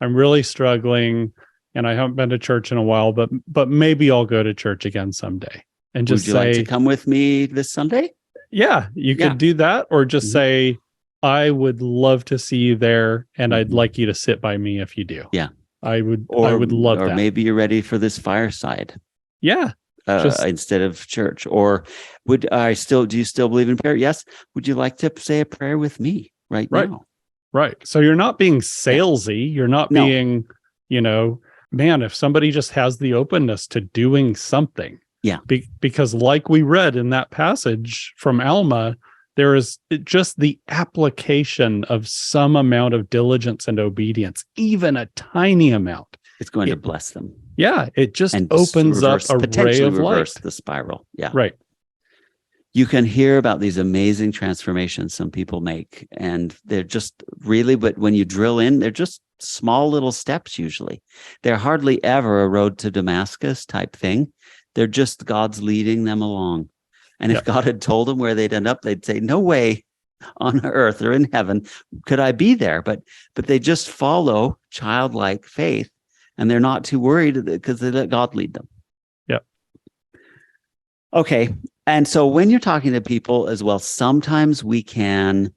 I'm really struggling and I haven't been to church in a while, but maybe I'll go to church again someday. And just would you like to come with me this Sunday? Yeah, you could do that, or just say, I would love to see you there, and I'd like you to sit by me if you do. Yeah, I would love that. Or maybe you're ready for this fireside. Yeah, instead of church. Or do you still believe in prayer? Yes. Would you like to say a prayer with me right now? Right. So you're not being salesy. You're not being, man, if somebody just has the openness to doing something. Yeah. Because like we read in that passage from Alma, there is just the application of some amount of diligence and obedience, even a tiny amount. It's going to bless them. Yeah. It just opens up a ray of reverse light. The spiral. Yeah. Right. You can hear about these amazing transformations some people make, and they're just really, but when you drill in, they're just small little steps usually. They're hardly ever a road to Damascus type thing. They're just God's leading them along. And if God had told them where they'd end up, they'd say, no way on earth or in heaven could I be there. But they just follow childlike faith, and they're not too worried because they let God lead them. Yep. Okay. And so when you're talking to people as well, sometimes we can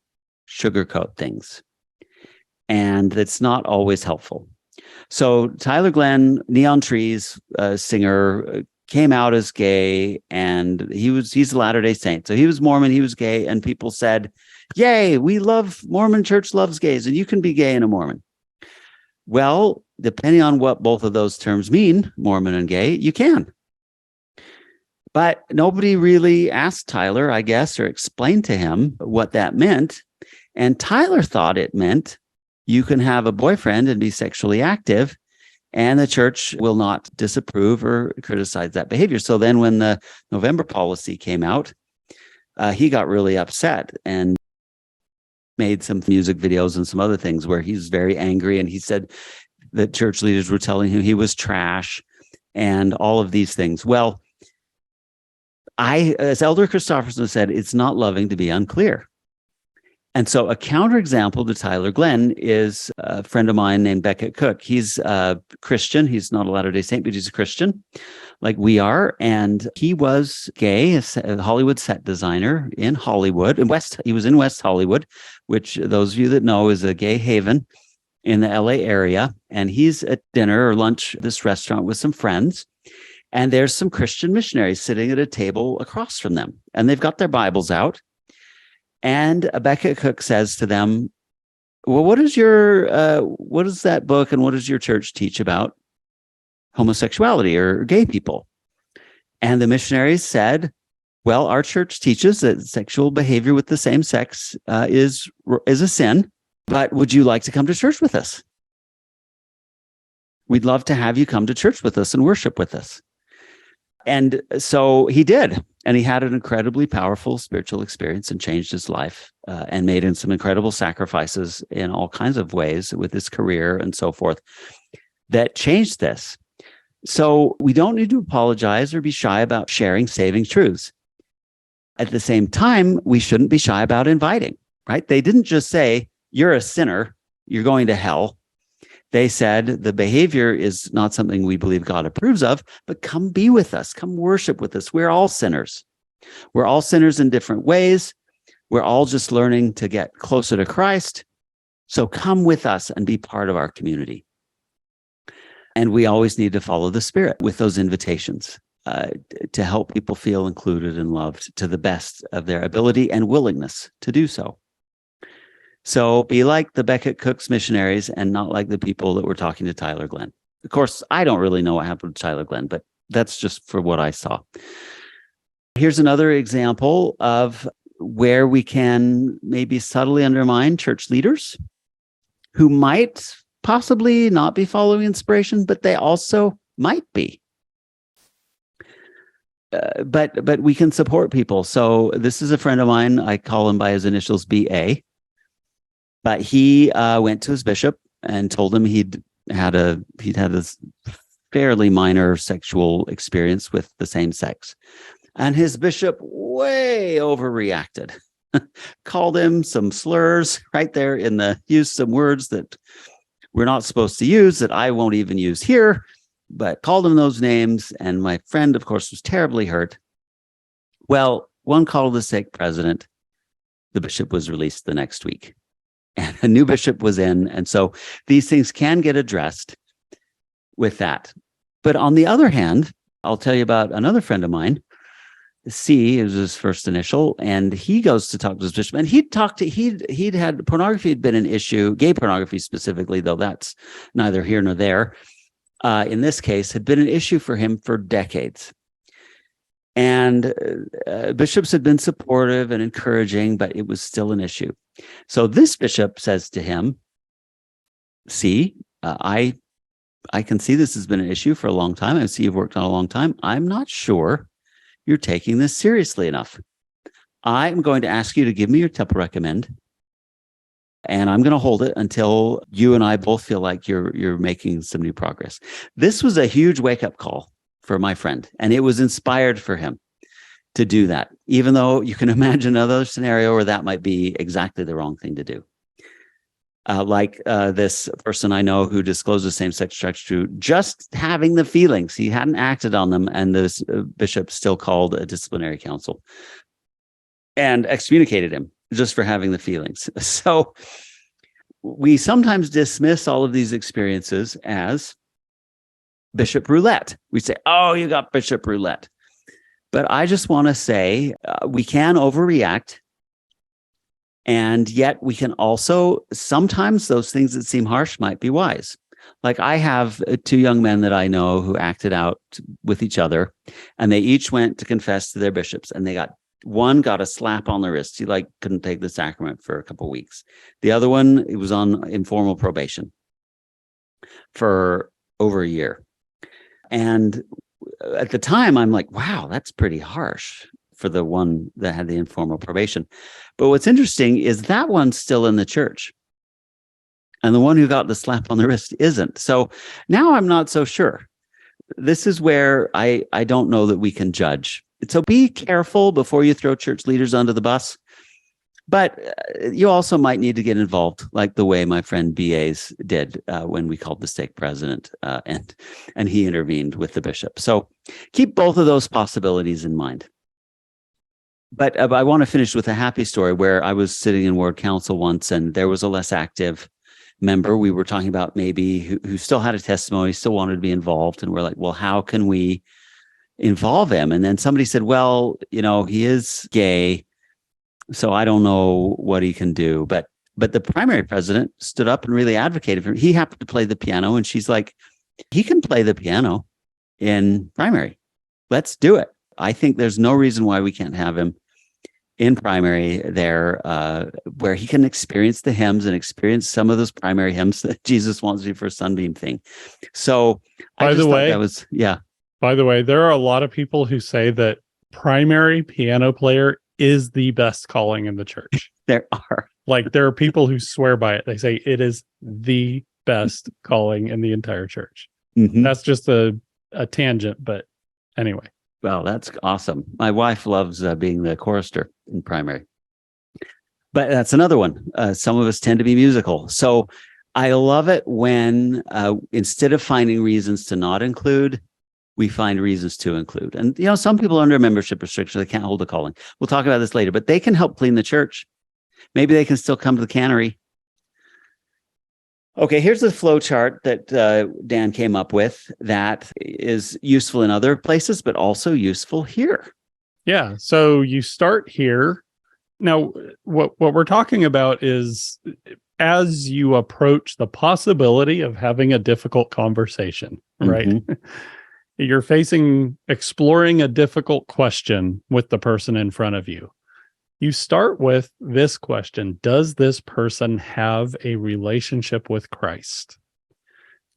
sugarcoat things, and it's not always helpful. So Tyler Glenn, Neon Trees singer, came out as gay, and he's a Latter-day Saint. So he was Mormon, he was gay, and people said, yay, Mormon church loves gays, and you can be gay and a Mormon. Well, depending on what both of those terms mean, Mormon and gay, you can. But nobody really asked Tyler, I guess, or explained to him what that meant. And Tyler thought it meant you can have a boyfriend and be sexually active, and the church will not disapprove or criticize that behavior. So then when the November policy came out, he got really upset and made some music videos and some other things where he's very angry. And he said that church leaders were telling him he was trash and all of these things. Well, as Elder Christofferson said, it's not loving to be unclear. And so a counterexample to Tyler Glenn is a friend of mine named Beckett Cook. He's a Christian. He's not a Latter-day Saint, but he's a Christian like we are. And he was gay, a Hollywood set designer in Hollywood. He was in West Hollywood, which those of you that know is a gay haven in the LA area. And he's at dinner or lunch at this restaurant with some friends. And there's some Christian missionaries sitting at a table across from them. And they've got their Bibles out. And Beckett Cook says to them, well, what is that book and what does your church teach about homosexuality or gay people? And the missionaries said, Well, our church teaches that sexual behavior with the same sex is a sin, but would you like to come to church with us? We'd love to have you come to church with us and worship with us. And so he did. And he had an incredibly powerful spiritual experience and changed his life and made some incredible sacrifices in all kinds of ways with his career and so forth that changed this. So we don't need to apologize or be shy about sharing saving truths. At the same time, we shouldn't be shy about inviting, right? They didn't just say, you're a sinner, you're going to hell. They said the behavior is not something we believe God approves of, but come be with us, come worship with us. We're all sinners. We're all sinners in different ways. We're all just learning to get closer to Christ. So come with us and be part of our community. And we always need to follow the Spirit with those invitations to help people feel included and loved to the best of their ability and willingness to do so. So be like the Becket Cooks missionaries and not like the people that were talking to Tyler Glenn. Of course, I don't really know what happened to Tyler Glenn, but that's just for what I saw. Here's another example of where we can maybe subtly undermine church leaders who might possibly not be following inspiration, but they also might be. But we can support people. So this is a friend of mine. I call him by his initials, BA. But he went to his bishop and told him he'd had this fairly minor sexual experience with the same sex. And his bishop way overreacted, called him some slurs right there used some words that we're not supposed to use, that I won't even use here, but called him those names. And my friend, of course, was terribly hurt. Well, one call of the stake president, the bishop was released the next week. And a new bishop was in. And so these things can get addressed with that. But on the other hand, I'll tell you about another friend of mine, C is his first initial, and he goes to talk to his bishop. And he'd had pornography had been an issue, gay pornography specifically, though that's neither here nor there. In this case, had been an issue for him for decades. And bishops had been supportive and encouraging, but it was still an issue. So this bishop says to him, see, I can see this has been an issue for a long time. I see you've worked on it a long time. I'm not sure you're taking this seriously enough. I'm going to ask you to give me your temple recommend, and I'm going to hold it until you and I both feel like you're making some new progress. This was a huge wake-up call for my friend, and it was inspired for him to do that, even though you can imagine another scenario where that might be exactly the wrong thing to do. Like this person I know who disclosed same-sex attraction to just having the feelings. He hadn't acted on them, and this bishop still called a disciplinary council and excommunicated him just for having the feelings. So we sometimes dismiss all of these experiences as bishop roulette. We say, oh, you got bishop roulette. But I just want to say we can overreact. And yet we can also, sometimes those things that seem harsh might be wise. Like I have two young men that I know who acted out with each other, and they each went to confess to their bishops, and one got a slap on the wrist. He couldn't take the sacrament for a couple of weeks. The other one, he was on informal probation for over a year. And at the time, I'm like, wow, that's pretty harsh for the one that had the informal probation. But what's interesting is that one's still in the church, and the one who got the slap on the wrist isn't. So now I'm not so sure. This is where I don't know that we can judge. So be careful before you throw church leaders under the bus. But you also might need to get involved, like the way my friend BA's did when we called the stake president, and he intervened with the bishop. So keep both of those possibilities in mind. But I want to finish with a happy story where I was sitting in ward council once, and there was a less active member we were talking about, maybe who still had a testimony, still wanted to be involved. And we're like, well, how can we involve him? And then somebody said, well, he is gay, so I don't know what he can do. But the primary president stood up and really advocated for him. He happened to play the piano, and she's like, he can play the piano in primary. Let's do it. I think there's no reason why we can't have him in primary there, where he can experience the hymns and experience some of those primary hymns that Jesus wants to do for a Sunbeam thing. So I just thought that was, yeah. By the way, there are a lot of people who say that primary piano player is the best calling in the church. There are. Like, there are people who swear by it. They say it is the best calling in the entire church. Mm-hmm. That's just a tangent, but anyway. Well, that's awesome. My wife loves being the chorister in primary. But that's another one. Some of us tend to be musical. So I love it when instead of finding reasons to not include, we find reasons to include. And, some people are under membership restriction, they can't hold a calling. We'll talk about this later, but they can help clean the church. Maybe they can still come to the cannery. Okay, here's the flow chart that Dan came up with that is useful in other places, but also useful here. Yeah, so you start here. Now, what we're talking about is as you approach the possibility of having a difficult conversation, right? Mm-hmm. You're exploring a difficult question with the person in front of you. You start with this question: does this person have a relationship with Christ?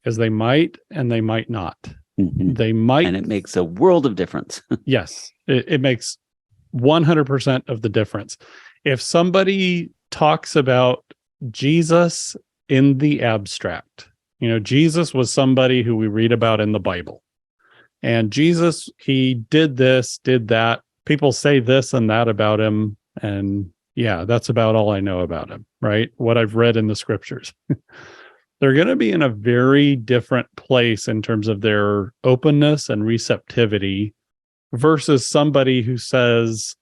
Because they might and they might not. Mm-hmm. They might. And it makes a world of difference. Yes, it makes 100% of the difference. If somebody talks about Jesus in the abstract, Jesus was somebody who we read about in the Bible. And Jesus, he did this, did that. People say this and that about him. And yeah, that's about all I know about him, right? What I've read in the scriptures. They're going to be in a very different place in terms of their openness and receptivity versus somebody who says,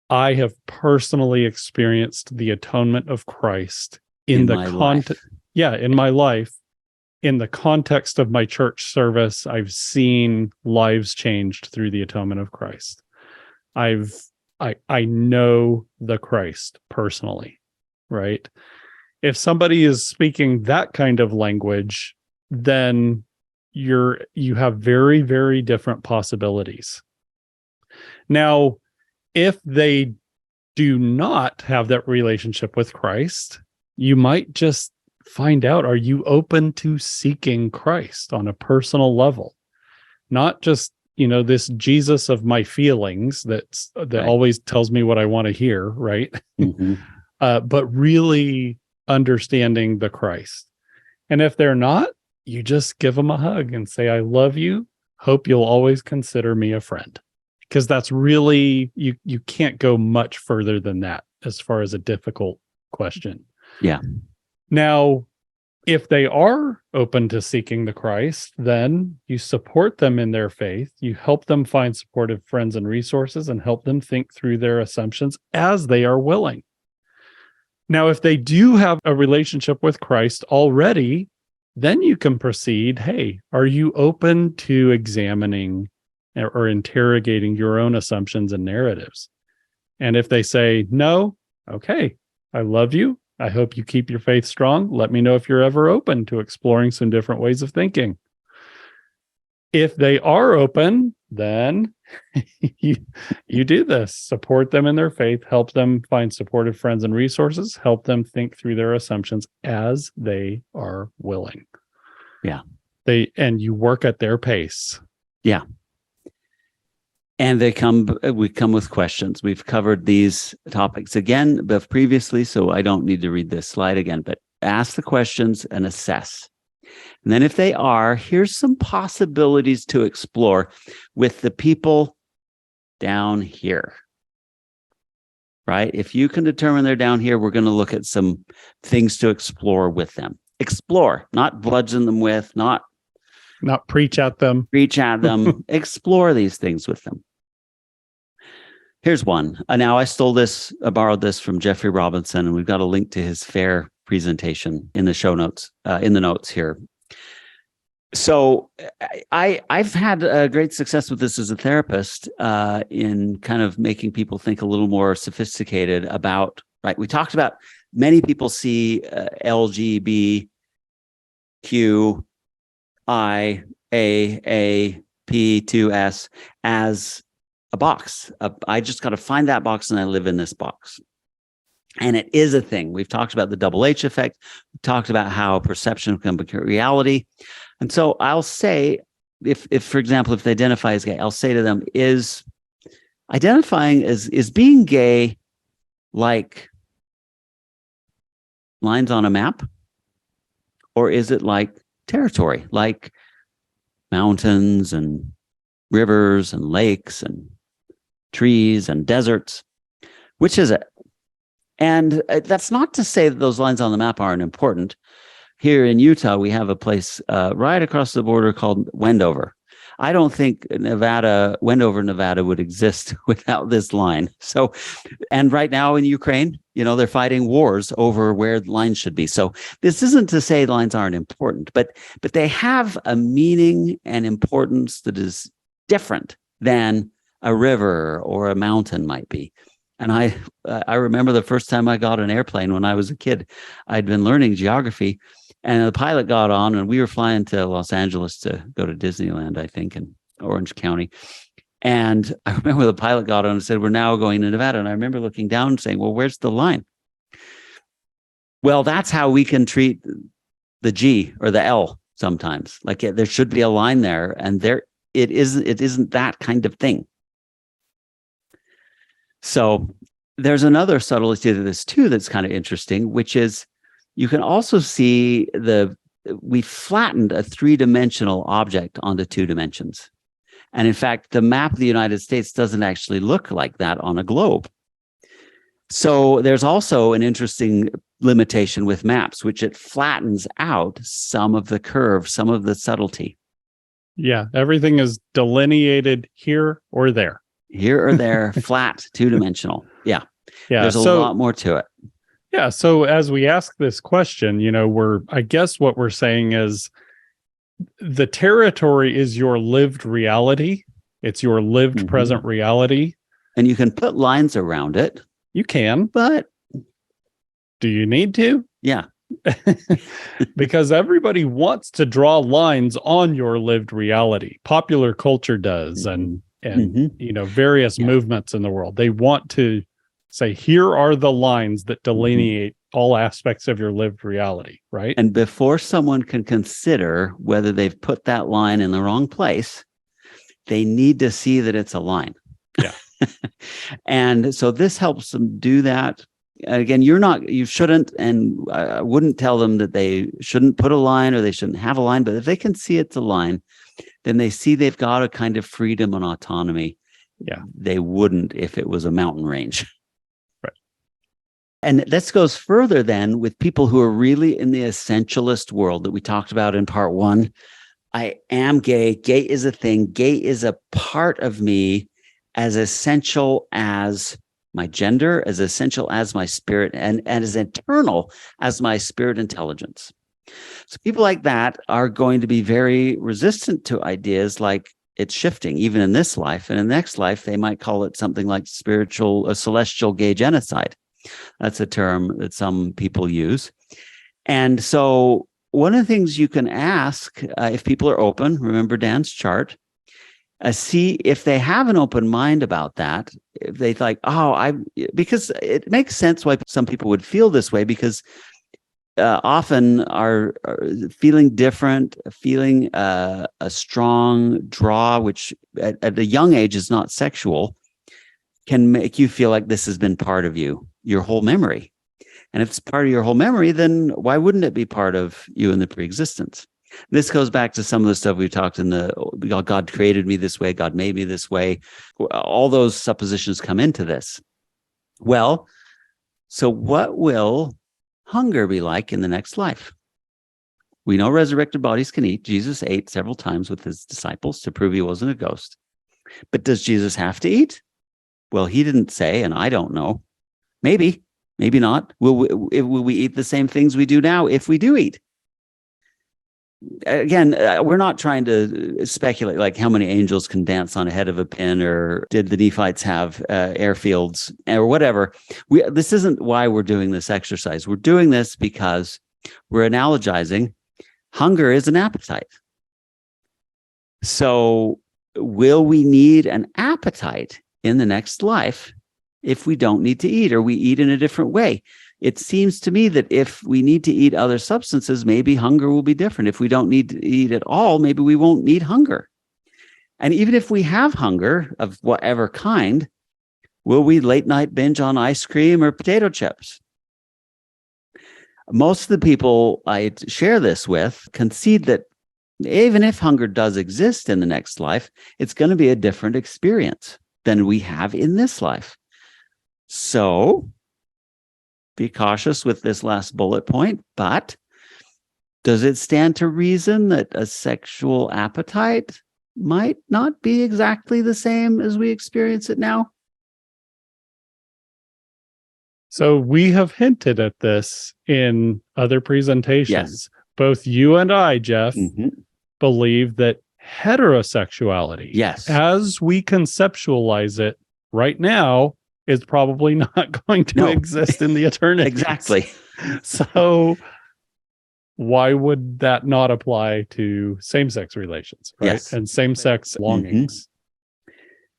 I have personally experienced the atonement of Christ in the context. Yeah, in my life. In the context of my church service, I've seen lives changed through the atonement of Christ. I know the Christ personally, right? If somebody is speaking that kind of language, then you have very, very different possibilities. Now, if they do not have that relationship with Christ, you might just find out, are you open to seeking Christ on a personal level? Not just, this Jesus of my feelings that right. Always tells me what I want to hear, right? Mm-hmm. But really understanding the Christ. And if they're not, you just give them a hug and say, I love you. Hope you'll always consider me a friend. Because that's really, you can't go much further than that as far as a difficult question. Yeah. Now, if they are open to seeking the Christ, then you support them in their faith. You help them find supportive friends and resources and help them think through their assumptions as they are willing. Now, if they do have a relationship with Christ already, then you can proceed. Hey, are you open to examining or interrogating your own assumptions and narratives? And if they say no, okay, I love you. I hope you keep your faith strong. Let me know if you're ever open to exploring some different ways of thinking. If they are open, then you do this. Support them in their faith, help them find supportive friends and resources, help them think through their assumptions as they are willing. Yeah. And you work at their pace. Yeah. And we come with questions. We've covered these topics again previously, so I don't need to read this slide again, but ask the questions and assess. And then if they are, here's some possibilities to explore with the people down here, right? If you can determine they're down here, we're going to look at some things to explore with them. Explore, not bludgeon them with, not preach at them. Explore these things with them. Here's one. Now, I borrowed this from Jeffrey Robinson, and we've got a link to his fair presentation in the show notes, in the notes here. So I've had great success with this as a therapist in kind of making people think a little more sophisticated about, right? We talked about many people see LGBTQIA P2S as a box. I just got to find that box and I live in this box. And it is a thing. We've talked about the double H effect. We've talked about how perception can become reality. And so I'll say, if for example, if they identify as gay, I'll say to them, is identifying is being gay like lines on a map? Or is it like territory, like mountains and rivers and lakes and trees and deserts? Which is it? And that's not to say that those lines on the map aren't important. Here in Utah, we have a place right across the border called Wendover. I don't think Wendover, Nevada would exist without this line. So, and right now in Ukraine, they're fighting wars over where the lines should be. So this isn't to say lines aren't important, but they have a meaning and importance that is different than a river or a mountain might be. And I remember the first time I got an airplane when I was a kid. I'd been learning geography, and the pilot got on, and we were flying to Los Angeles to go to Disneyland, I think, in Orange County. And I remember the pilot got on and said, "We're now going to Nevada." And I remember looking down and saying, "Well, where's the line?" Well, that's how we can treat the G or the L sometimes. Like there should be a line there, and it isn't that kind of thing. So there's another subtlety to this too that's kind of interesting, which is you can also see we flattened a three-dimensional object onto 2 dimensions. And in fact, the map of the United States doesn't actually look like that on a globe. So there's also an interesting limitation with maps, which it flattens out some of the curve, some of the subtlety. Yeah, everything is delineated here or there. Here or there, flat, 2-dimensional. Yeah. There's a lot more to it. Yeah. So as we ask this question, I guess what we're saying is the territory is your lived reality. It's your lived present reality. And you can put lines around it. You can. But do you need to? Yeah. Because everybody wants to draw lines on your lived reality. Popular culture does. And various movements in the world. They want to say, here are the lines that delineate all aspects of your lived reality, right? And before someone can consider whether they've put that line in the wrong place, they need to see that it's a line. Yeah. And so this helps them do that. Again, you shouldn't, and I wouldn't tell them that they shouldn't put a line or they shouldn't have a line, but if they can see it's a line, then they see they've got a kind of freedom and autonomy. Yeah. They wouldn't if it was a mountain range. Right. And this goes further then with people who are really in the essentialist world that we talked about in part 1. I am gay. Gay is a thing. Gay is a part of me as essential as my gender, as essential as my spirit, and as eternal as my spirit intelligence. So people like that are going to be very resistant to ideas like it's shifting, even in this life. And in the next life, they might call it something like celestial gay genocide. That's a term that some people use. And so one of the things you can ask, if people are open, remember Dan's chart, see if they have an open mind about that. If they like, because it makes sense why some people would feel this way, because often are feeling different, feeling a strong draw, which at a young age is not sexual, can make you feel like this has been part of you, your whole memory. And if it's part of your whole memory, then why wouldn't it be part of you in the preexistence? This goes back to some of the stuff we talked in God created me this way, God made me this way. All those suppositions come into this. Well, so what will hunger be like in the next life? We know resurrected bodies can eat. Jesus ate several times with his disciples to prove he wasn't a ghost. But does Jesus have to eat? Well, he didn't say, and I don't know. Maybe, maybe not. Will we eat the same things we do now if we do eat? Again, we're not trying to speculate like how many angels can dance on a head of a pin, or did the Nephites have airfields or whatever. This isn't why we're doing this exercise. We're doing this because we're analogizing. Hunger is an appetite. So will we need an appetite in the next life if we don't need to eat, or we eat in a different way? It seems to me that if we need to eat other substances, maybe hunger will be different. If we don't need to eat at all, maybe we won't need hunger. And even if we have hunger of whatever kind, will we late night binge on ice cream or potato chips? Most of the people I share this with concede that even if hunger does exist in the next life, it's going to be a different experience than we have in this life. So be cautious with this last bullet point, but does it stand to reason that a sexual appetite might not be exactly the same as we experience it now? So we have hinted at this in other presentations. Yes. Both you and I, Jeff, Mhm. believe that heterosexuality, Yes. as we conceptualize it right now, is probably not going to No. exist in the eternity. Exactly. So why would that not apply to same-sex relations, right? Yes. And same-sex longings?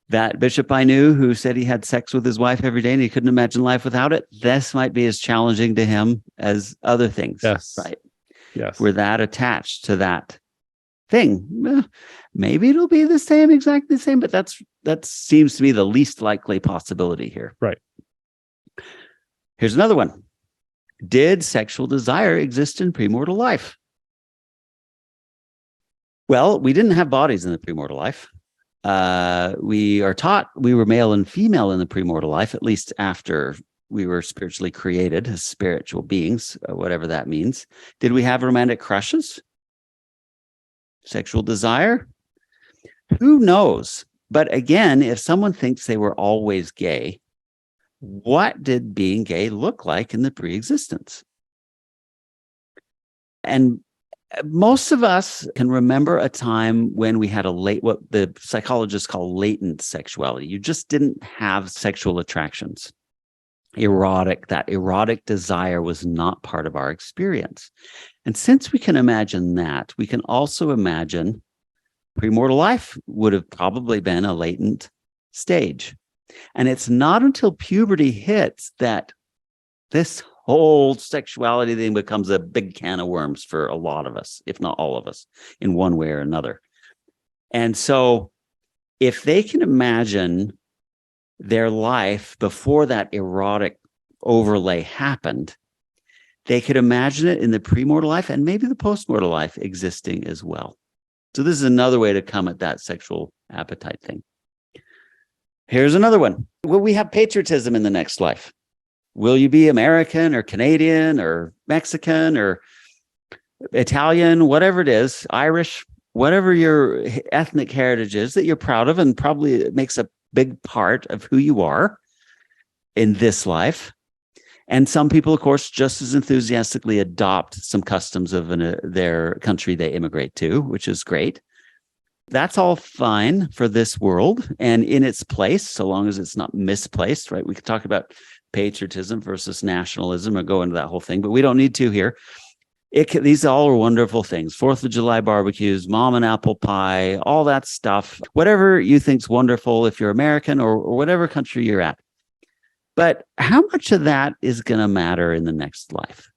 That bishop I knew who said he had sex with his wife every day and he couldn't imagine life without it, this might be as challenging to him as other things. Yes. Right. Yes. We're that attached to that thing. Maybe it'll be the same, exactly the same, but that seems to me the least likely possibility here. Right. Here's another one. Did sexual desire exist in premortal life? Well, we didn't have bodies in the premortal life. We are taught we were male and female in the premortal life, at least after we were spiritually created as spiritual beings, whatever that means. Did we have romantic crushes? Sexual desire? Who knows? But again, if someone thinks they were always gay, what did being gay look like in the pre-existence? And most of us can remember a time when we had what the psychologists call latent sexuality. You just didn't have sexual attractions. That erotic desire was not part of our experience. And since we can imagine that, we can also imagine premortal life would have probably been a latent stage. And it's not until puberty hits that this whole sexuality thing becomes a big can of worms for a lot of us, if not all of us, in one way or another. And so if they can imagine their life before that erotic overlay happened, they could imagine it in the premortal life and maybe the postmortal life existing as well. So this is another way to come at that sexual appetite thing. Here's another one. Will we have patriotism in the next life? Will you be American or Canadian or Mexican or Italian, whatever it is, Irish, whatever your ethnic heritage is that you're proud of, and probably it makes a big part of who you are in this life. And some people, of course, just as enthusiastically adopt some customs of their country they immigrate to, which is great. That's all fine for this world and in its place, so long as it's not misplaced, right? We could talk about patriotism versus nationalism or go into that whole thing, but we don't need to here. These all are wonderful things. 4th of July barbecues, mom and apple pie, all that stuff, whatever you think's wonderful if you're American or whatever country you're at. But how much of that is going to matter in the next life,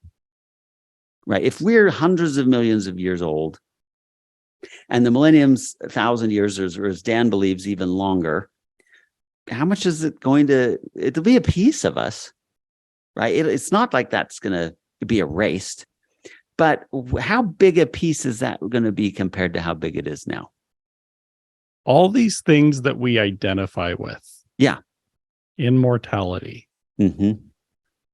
right? If we're hundreds of millions of years old and the millennium's 1,000 years, or as Dan believes, even longer, how much is it going to, it'll be a piece of us, right? It's not like that's going to be erased, but how big a piece is that going to be compared to how big it is now? All these things that we identify with. Yeah. Immortality. Mm-hmm.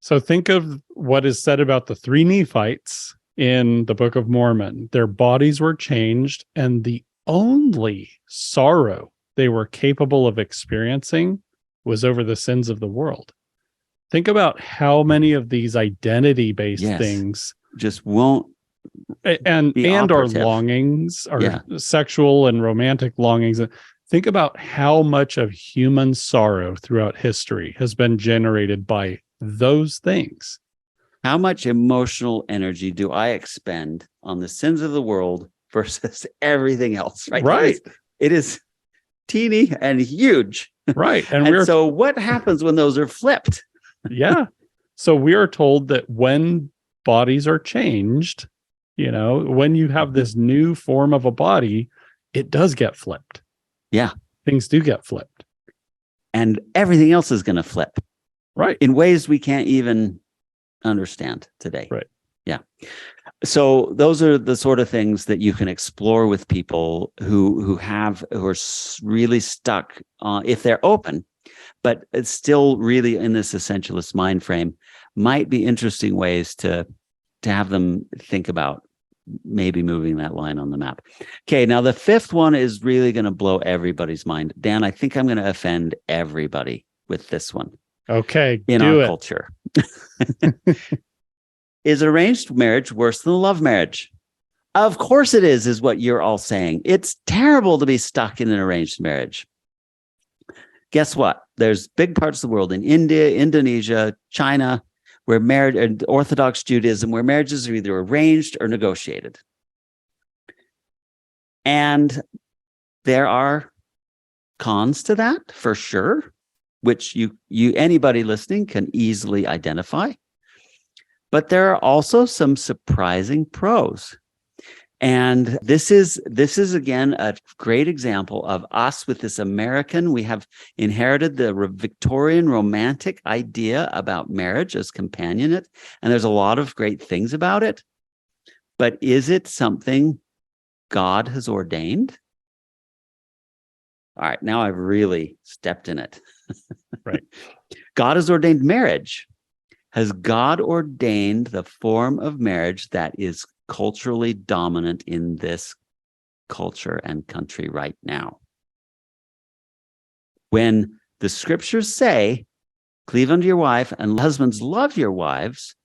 So think of what is said about the 3 Nephites in the Book of Mormon. Their bodies were changed, and the only sorrow they were capable of experiencing was over the sins of the world. Think about how many of these identity-based things just won't and our longings, our sexual and romantic longings. Think about how much of human sorrow throughout history has been generated by those things. How much emotional energy do I expend on the sins of the world versus everything else? Right. Right. It is teeny and huge. Right. And And so what happens when those are flipped? yeah. So we are told that when bodies are changed, when you have this new form of a body, it does get flipped. Yeah. Things do get flipped. And everything else is going to flip. Right. In ways we can't even understand today. Right. Yeah. So those are the sort of things that you can explore with people who are really stuck if they're open, but it's still really in this essentialist mind frame. Might be interesting ways to have them think about maybe moving that line on the map. Okay, now the fifth one is really going to blow everybody's mind. Dan, I think I'm going to offend everybody with this one. Okay, in our culture. Is arranged marriage worse than love marriage? Of course it is what you're all saying. It's terrible to be stuck in an arranged marriage. Guess what? There's big parts of the world in India, Indonesia, China, where marriage and Orthodox Judaism, where marriages are either arranged or negotiated. And there are cons to that for sure, which you anybody listening can easily identify. But there are also some surprising pros. And this is again a great example of us with this American. We have inherited the Victorian romantic idea about marriage as companionate, and there's a lot of great things about it. But is it something God has ordained? All right, now I've really stepped in it. Right. God has ordained marriage. Has God ordained the form of marriage that is culturally dominant in this culture and country right now? When the scriptures say, cleave unto your wife and husbands love your wives,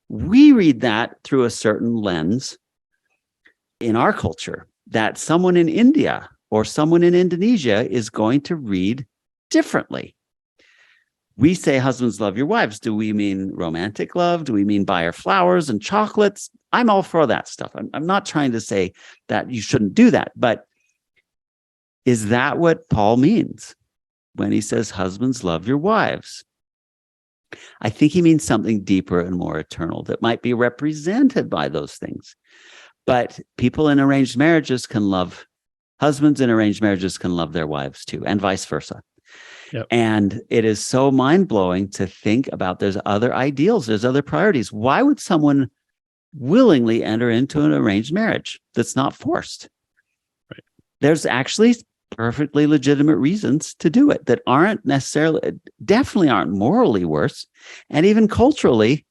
we read that through a certain lens in our culture that someone in India or someone in Indonesia is going to read differently. We say husbands love your wives. Do we mean romantic love? Do we mean buy her flowers and chocolates? I'm all for that stuff. I'm not trying to say that you shouldn't do that, but is that what Paul means when he says husbands love your wives? I think he means something deeper and more eternal that might be represented by those things. But people in arranged marriages can love husbands in arranged marriages can love their wives too, and vice versa. Yep. And it is so mind-blowing to think about there's other ideals, there's other priorities. Why would someone willingly enter into an arranged marriage that's not forced? Right. There's actually perfectly legitimate reasons to do it that aren't necessarily, definitely aren't morally worse, and even culturally,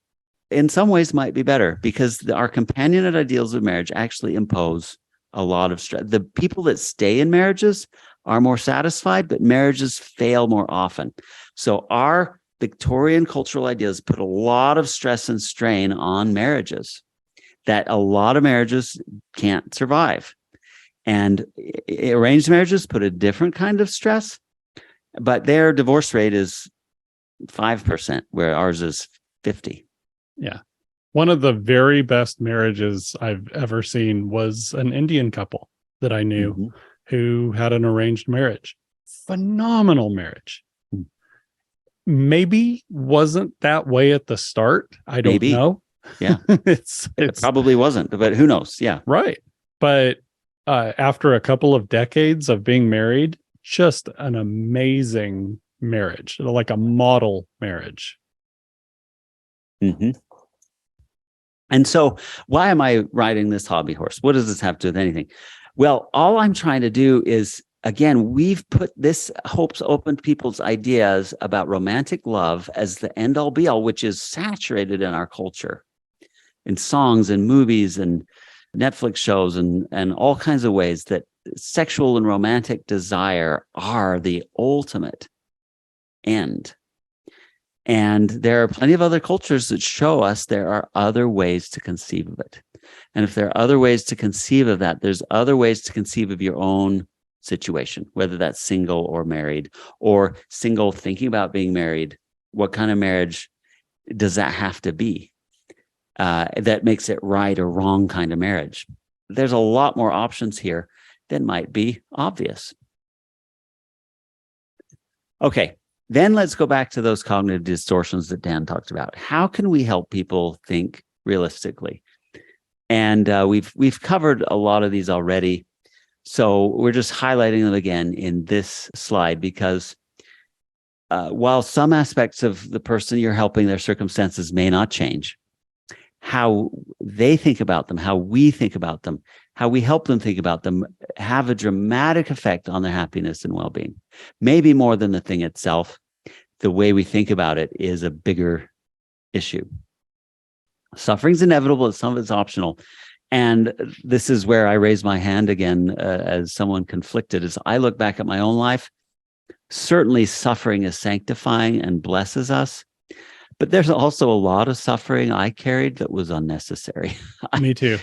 in some ways might be better, because our companionate ideals of marriage actually impose a lot of stress. The people that stay in marriages are more satisfied, but marriages fail more often. So our Victorian cultural ideas put a lot of stress and strain on marriages that a lot of marriages can't survive. And arranged marriages put a different kind of stress, but their divorce rate is 5%, where ours is 50%. Yeah. One of the very best marriages I've ever seen was an Indian couple that I knew. Mm-hmm. Who had an arranged marriage. Phenomenal marriage. Maybe wasn't that way at the start. I don't know. Yeah. It probably wasn't, but who knows? Yeah. Right. But after a couple of decades of being married, just an amazing marriage, like a model marriage. Mm-hmm. And so why am I riding this hobby horse? What does this have to do with anything? Well, all I'm trying to do is, again, we've put this hopes open people's ideas about romantic love as the end all be all, which is saturated in our culture, in songs and movies and Netflix shows and all kinds of ways that sexual and romantic desire are the ultimate end. And there are plenty of other cultures that show us there are other ways to conceive of it. And if there are other ways to conceive of that, there's other ways to conceive of your own situation, whether that's single or married, or single thinking about being married. What kind of marriage does that have to be that makes it right or wrong kind of marriage? There's a lot more options here than might be obvious. Okay. Then let's go back to those cognitive distortions that Dan talked about. How can we help people think realistically? And we've covered a lot of these already. So we're just highlighting them again in this slide because while some aspects of the person you're helping, their circumstances may not change, how they think about them, how we think about them, how we help them think about them have a dramatic effect on their happiness and well-being. Maybe more than the thing itself. The way we think about it is a bigger issue. Suffering's inevitable, but some of it's optional. And this is where I raise my hand again as someone conflicted. As I look back at my own life, certainly suffering is sanctifying and blesses us. But there's also a lot of suffering I carried that was unnecessary. Me too.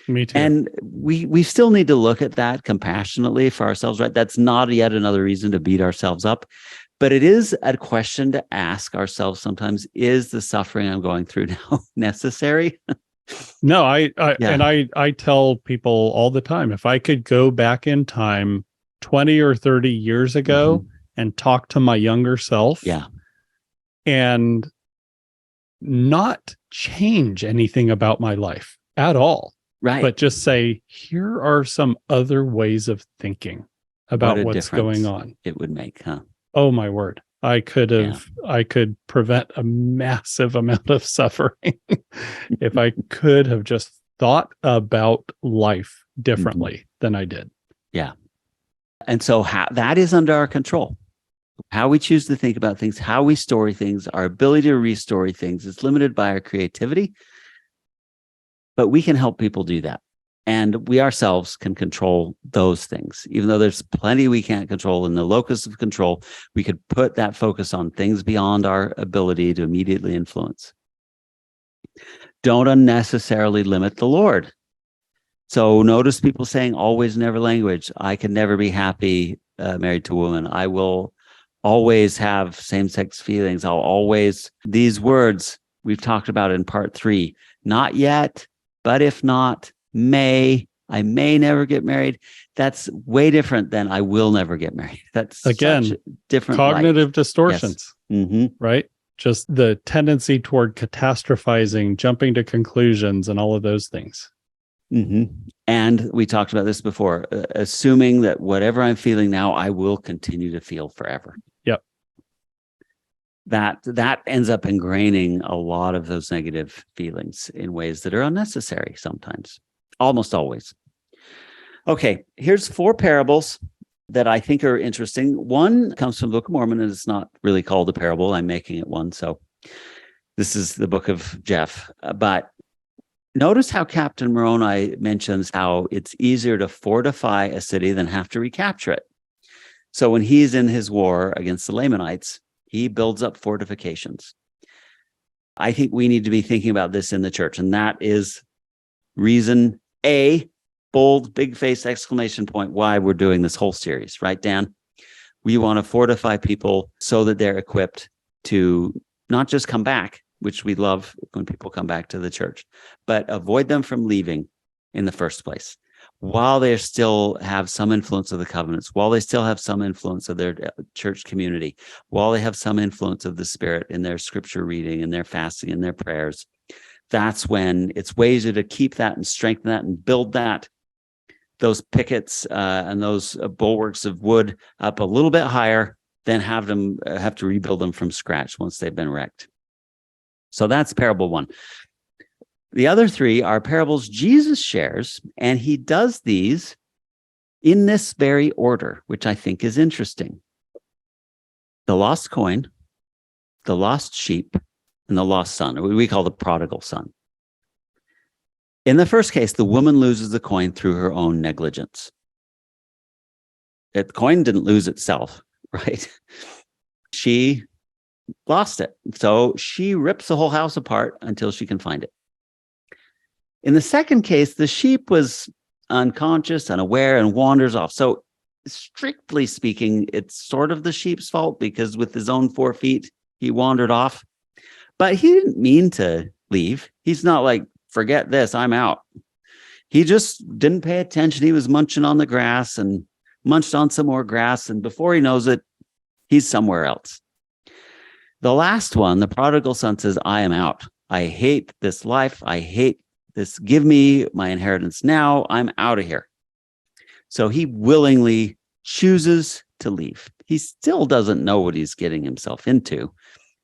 Me too. And we still need to look at that compassionately for ourselves, right? That's not yet another reason to beat ourselves up. But it is a question to ask ourselves sometimes, is the suffering I'm going through now necessary? No, I tell people all the time, if I could go back in time 20 or 30 years ago and talk to my younger self and not change anything about my life at all, right? But just say, here are some other ways of thinking about what's going on. It would make, huh? Oh my word. I could prevent a massive amount of suffering if I could have just thought about life differently than I did. Yeah. And so that is under our control. How we choose to think about things, how we story things, our ability to restore things is limited by our creativity, but we can help people do that. And we ourselves can control those things. Even though there's plenty we can't control in the locus of control, we could put that focus on things beyond our ability to immediately influence. Don't unnecessarily limit the Lord. So notice people saying always, never language. I can never be happy married to a woman. I will always have same-sex feelings. I'll always, these words we've talked about in part 3, not yet, but if not, I may never get married. That's way different than I will never get married. That's again different cognitive distortions, right? Just the tendency toward catastrophizing, jumping to conclusions, and all of those things. And we talked about this before, assuming that whatever I'm feeling now, I will continue to feel forever. Yep. That ends up ingraining a lot of those negative feelings in ways that are unnecessary sometimes. Almost always. Okay, here's 4 parables that I think are interesting. One comes from the Book of Mormon, and it's not really called a parable. I'm making it one. So this is the book of Jeff. But notice how Captain Moroni mentions how it's easier to fortify a city than have to recapture it. So when he's in his war against the Lamanites, he builds up fortifications. I think we need to be thinking about this in the church, and that is reason A, bold, big face, exclamation point, why we're doing this whole series, right, Dan? We want to fortify people so that they're equipped to not just come back, which we love when people come back to the church, but avoid them from leaving in the first place, while they still have some influence of the covenants, while they still have some influence of their church community, while they have some influence of the Spirit in their scripture reading and their fasting and their prayers. That's when it's ways to keep that and strengthen that and build that, those pickets and those bulwarks of wood up a little bit higher than have to rebuild them from scratch once they've been wrecked. So that's parable 1. The other 3 are parables Jesus shares, and he does these in this very order, which I think is interesting. The lost coin, the lost sheep, and the lost son, or what we call the prodigal son. In the first case, the woman loses the coin through her own negligence. The coin didn't lose itself, right? She lost it. So she rips the whole house apart until she can find it. In the second case, the sheep was unconscious, unaware, and wanders off. So strictly speaking, it's sort of the sheep's fault because with his own 4 feet, he wandered off. But he didn't mean to leave. He's not like, forget this, I'm out. He just didn't pay attention. He was munching on the grass and munched on some more grass. And before he knows it, He's somewhere else. The last one, the prodigal son, says, I am out. I hate this life. I hate this. Give me my inheritance now. I'm out of here. So he willingly chooses to leave. He still doesn't know what he's getting himself into,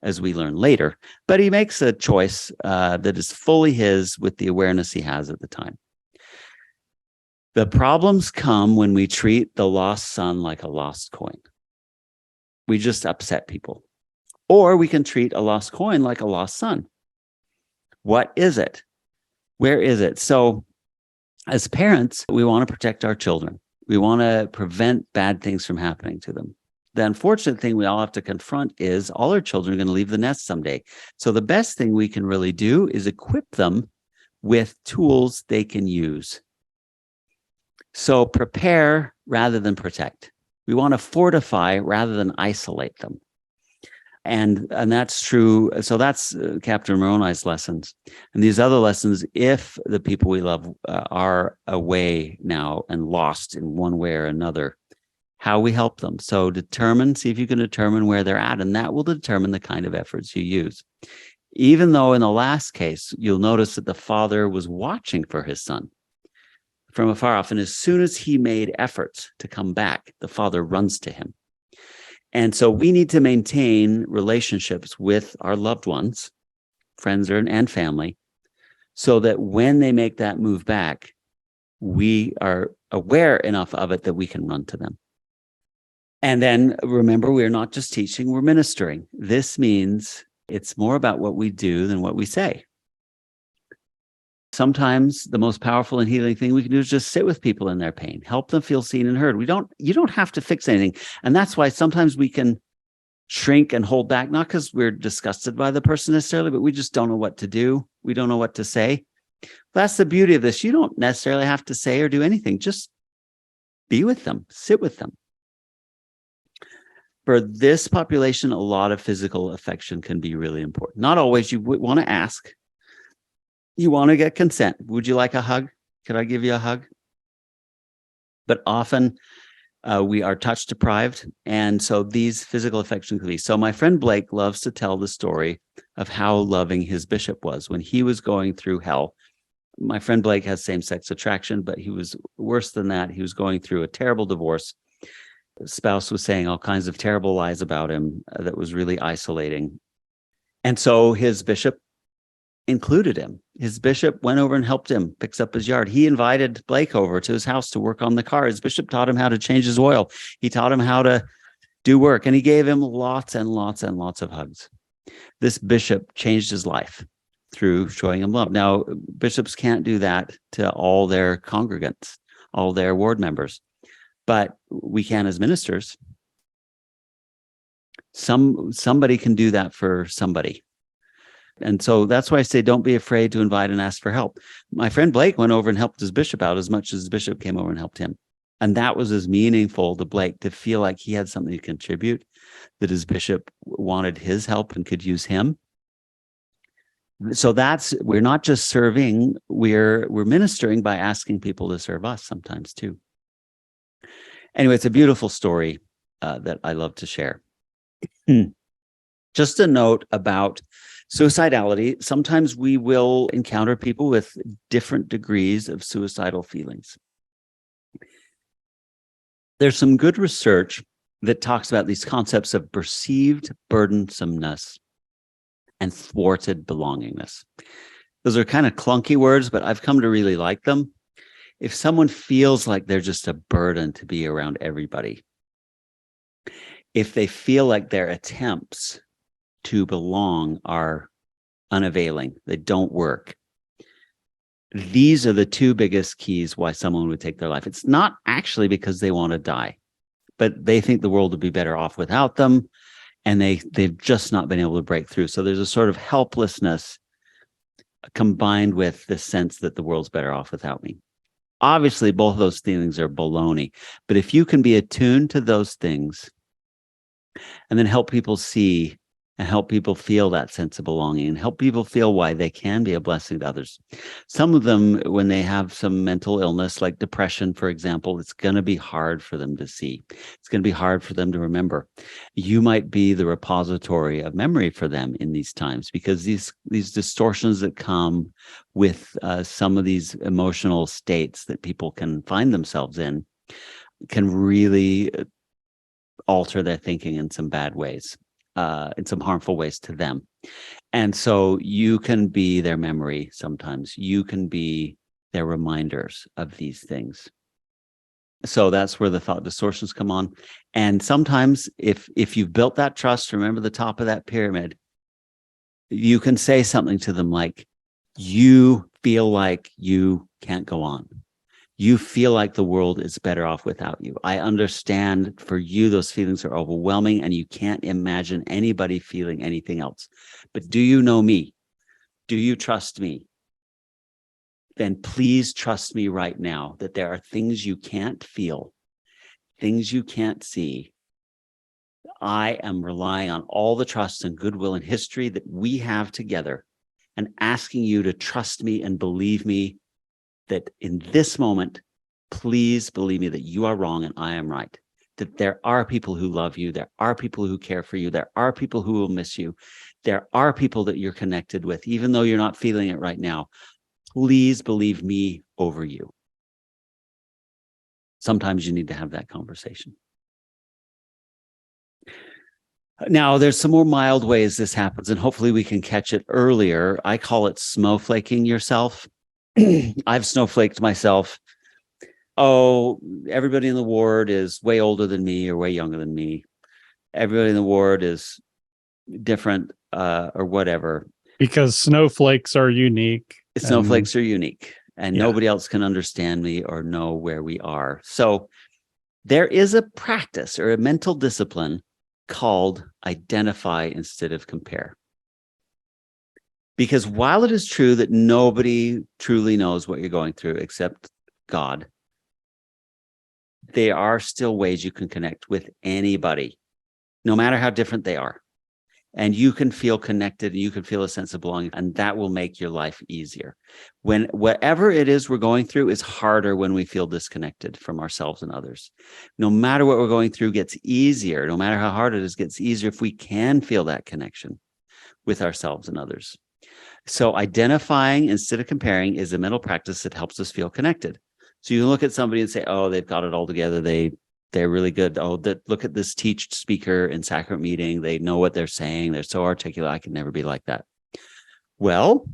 as we learn later, but he makes a choice that is fully his with the awareness he has at the time. The problems come when we treat the lost son like a lost coin. We just upset people. Or we can treat a lost coin like a lost son. What is it? Where is it? So as parents, we want to protect our children. We want to prevent bad things from happening to them. The unfortunate thing we all have to confront is all our children are going to leave the nest someday. So the best thing we can really do is equip them with tools they can use. So prepare rather than protect. We want to fortify rather than isolate them. And that's true. So that's Captain Moroni's lessons. And these other lessons, if the people we love are away now and lost in one way or another, how we help them. So see if you can determine where they're at, and that will determine the kind of efforts you use. Even though in the last case, you'll notice that the father was watching for his son from afar off. And as soon as he made efforts to come back, the father runs to him. And so we need to maintain relationships with our loved ones, friends and family, so that when they make that move back, we are aware enough of it that we can run to them. And then remember, we're not just teaching, we're ministering. This means it's more about what we do than what we say. Sometimes the most powerful and healing thing we can do is just sit with people in their pain, help them feel seen and heard. You don't have to fix anything. And that's why sometimes we can shrink and hold back, not because we're disgusted by the person necessarily, but we just don't know what to do. We don't know what to say. That's the beauty of this. You don't necessarily have to say or do anything. Just be with them, sit with them. For this population, a lot of physical affection can be really important. Not always. You want to ask. You want to get consent. Would you like a hug? Could I give you a hug? But often we are touch deprived. And so these physical affection can be. So my friend Blake loves to tell the story of how loving his bishop was when he was going through hell. My friend Blake has same-sex attraction, but he was worse than that. He was going through a terrible divorce. The spouse was saying all kinds of terrible lies about him that was really isolating. And so his bishop included him. His bishop went over and helped him, picks up his yard. He invited Blake over to his house to work on the car. His bishop taught him how to change his oil. He taught him how to do work, and he gave him lots and lots and lots of hugs. This bishop changed his life through showing him love. Now, bishops can't do that to all their congregants, all their ward members, but we can as ministers. Somebody can do that for somebody. And so that's why I say don't be afraid to invite and ask for help. My friend Blake went over and helped his bishop out as much as his bishop came over and helped him. And that was as meaningful to Blake to feel like he had something to contribute, that his bishop wanted his help and could use him. So we're not just serving, we're ministering by asking people to serve us sometimes too. Anyway, it's a beautiful story that I love to share. Just a note about suicidality. Sometimes we will encounter people with different degrees of suicidal feelings. There's some good research that talks about these concepts of perceived burdensomeness and thwarted belongingness. Those are kind of clunky words, but I've come to really like them. If someone feels like they're just a burden to be around everybody, if they feel like their attempts to belong are unavailing, they don't work, these are the two biggest keys why someone would take their life. It's not actually because they want to die, but they think the world would be better off without them, and they've just not been able to break through. So there's a sort of helplessness combined with the sense that the world's better off without me. Obviously, both of those feelings are baloney, but if you can be attuned to those things and then help people see and help people feel that sense of belonging and help people feel why they can be a blessing to others. Some of them, when they have some mental illness, like depression, for example, it's going to be hard for them to see. It's going to be hard for them to remember. You might be the repository of memory for them in these times, because these distortions that come with some of these emotional states that people can find themselves in can really alter their thinking in some bad ways. In some harmful ways to them. And so you can be their memory sometimes. You can be their reminders of these things. So that's where the thought distortions come on. And sometimes if you've built that trust, remember the top of that pyramid, you can say something to them like, you feel like you can't go on. You feel like the world is better off without you. I understand for you, those feelings are overwhelming and you can't imagine anybody feeling anything else. But do you know me? Do you trust me? Then please trust me right now that there are things you can't feel, things you can't see. I am relying on all the trust and goodwill and history that we have together and asking you to trust me and believe me that in this moment, please believe me that you are wrong and I am right, that there are people who love you, there are people who care for you, there are people who will miss you, there are people that you're connected with, even though you're not feeling it right now. Please believe me over you. Sometimes you need to have that conversation. Now, there's some more mild ways this happens, and hopefully we can catch it earlier. I call it snowflaking yourself. I've snowflaked myself. Oh, everybody in the ward is way older than me or way younger than me. Everybody in the ward is different or whatever. Because snowflakes are unique. Snowflakes are unique, and nobody else can understand me or know where we are. So there is a practice or a mental discipline called identify instead of compare. Because while it is true that nobody truly knows what you're going through except God, there are still ways you can connect with anybody, no matter how different they are. And you can feel connected, and you can feel a sense of belonging, and that will make your life easier. When whatever it is we're going through is harder when we feel disconnected from ourselves and others. No matter what we're going through gets easier, no matter how hard it is, gets easier if we can feel that connection with ourselves and others. So identifying instead of comparing is a mental practice that helps us feel connected. So you can look at somebody and say, oh, they've got it all together. They're really good. Oh, look at this teached speaker in sacrament meeting. They know what they're saying. They're so articulate. I can never be like that. Well,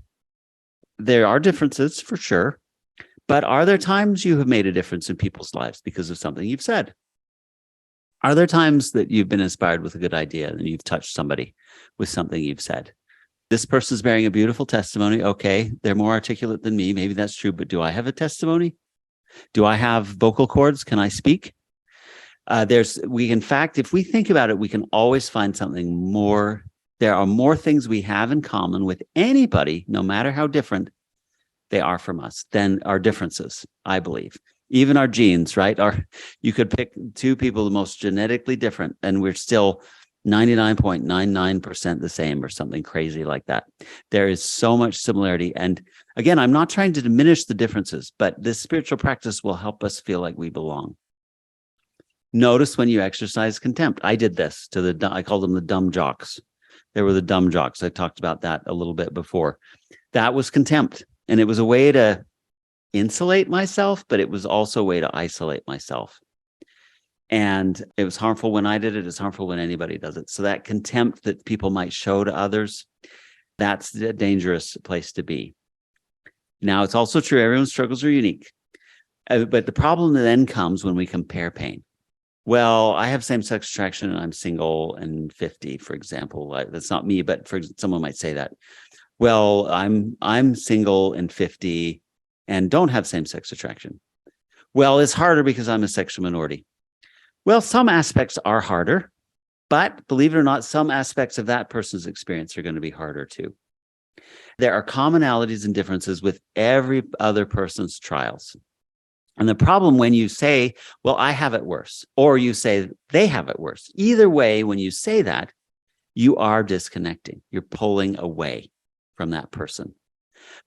there are differences for sure. But are there times you have made a difference in people's lives because of something you've said? Are there times that you've been inspired with a good idea and you've touched somebody with something you've said? This person's bearing a beautiful testimony. Okay, they're more articulate than me. Maybe that's true. But do I have a testimony? Do I have vocal cords? Can I speak? In fact, if we think about it, we can always find something more. There are more things we have in common with anybody, no matter how different they are from us, than our differences, I believe. Even our genes, right? You could pick two people the most genetically different, and we're still 99.99% the same or something crazy like that. There is so much similarity. And again, I'm not trying to diminish the differences, but this spiritual practice will help us feel like we belong. Notice when you exercise contempt. I did this I called them the dumb jocks. They were the dumb jocks. I talked about that a little bit before. That was contempt. And it was a way to insulate myself, but it was also a way to isolate myself. And it was harmful when I did it. It's harmful when anybody does it. So that contempt that people might show to others, that's a dangerous place to be. Now, it's also true everyone's struggles are unique. But the problem then comes when we compare pain. Well, I have same-sex attraction and I'm single and 50, for example. That's not me, but someone might say that. Well, I'm single and 50 and don't have same-sex attraction. Well, it's harder because I'm a sexual minority. Well, some aspects are harder, but believe it or not, some aspects of that person's experience are going to be harder too. There are commonalities and differences with every other person's trials. And the problem when you say, well, I have it worse, or you say they have it worse, either way, when you say that, you are disconnecting. You're pulling away from that person.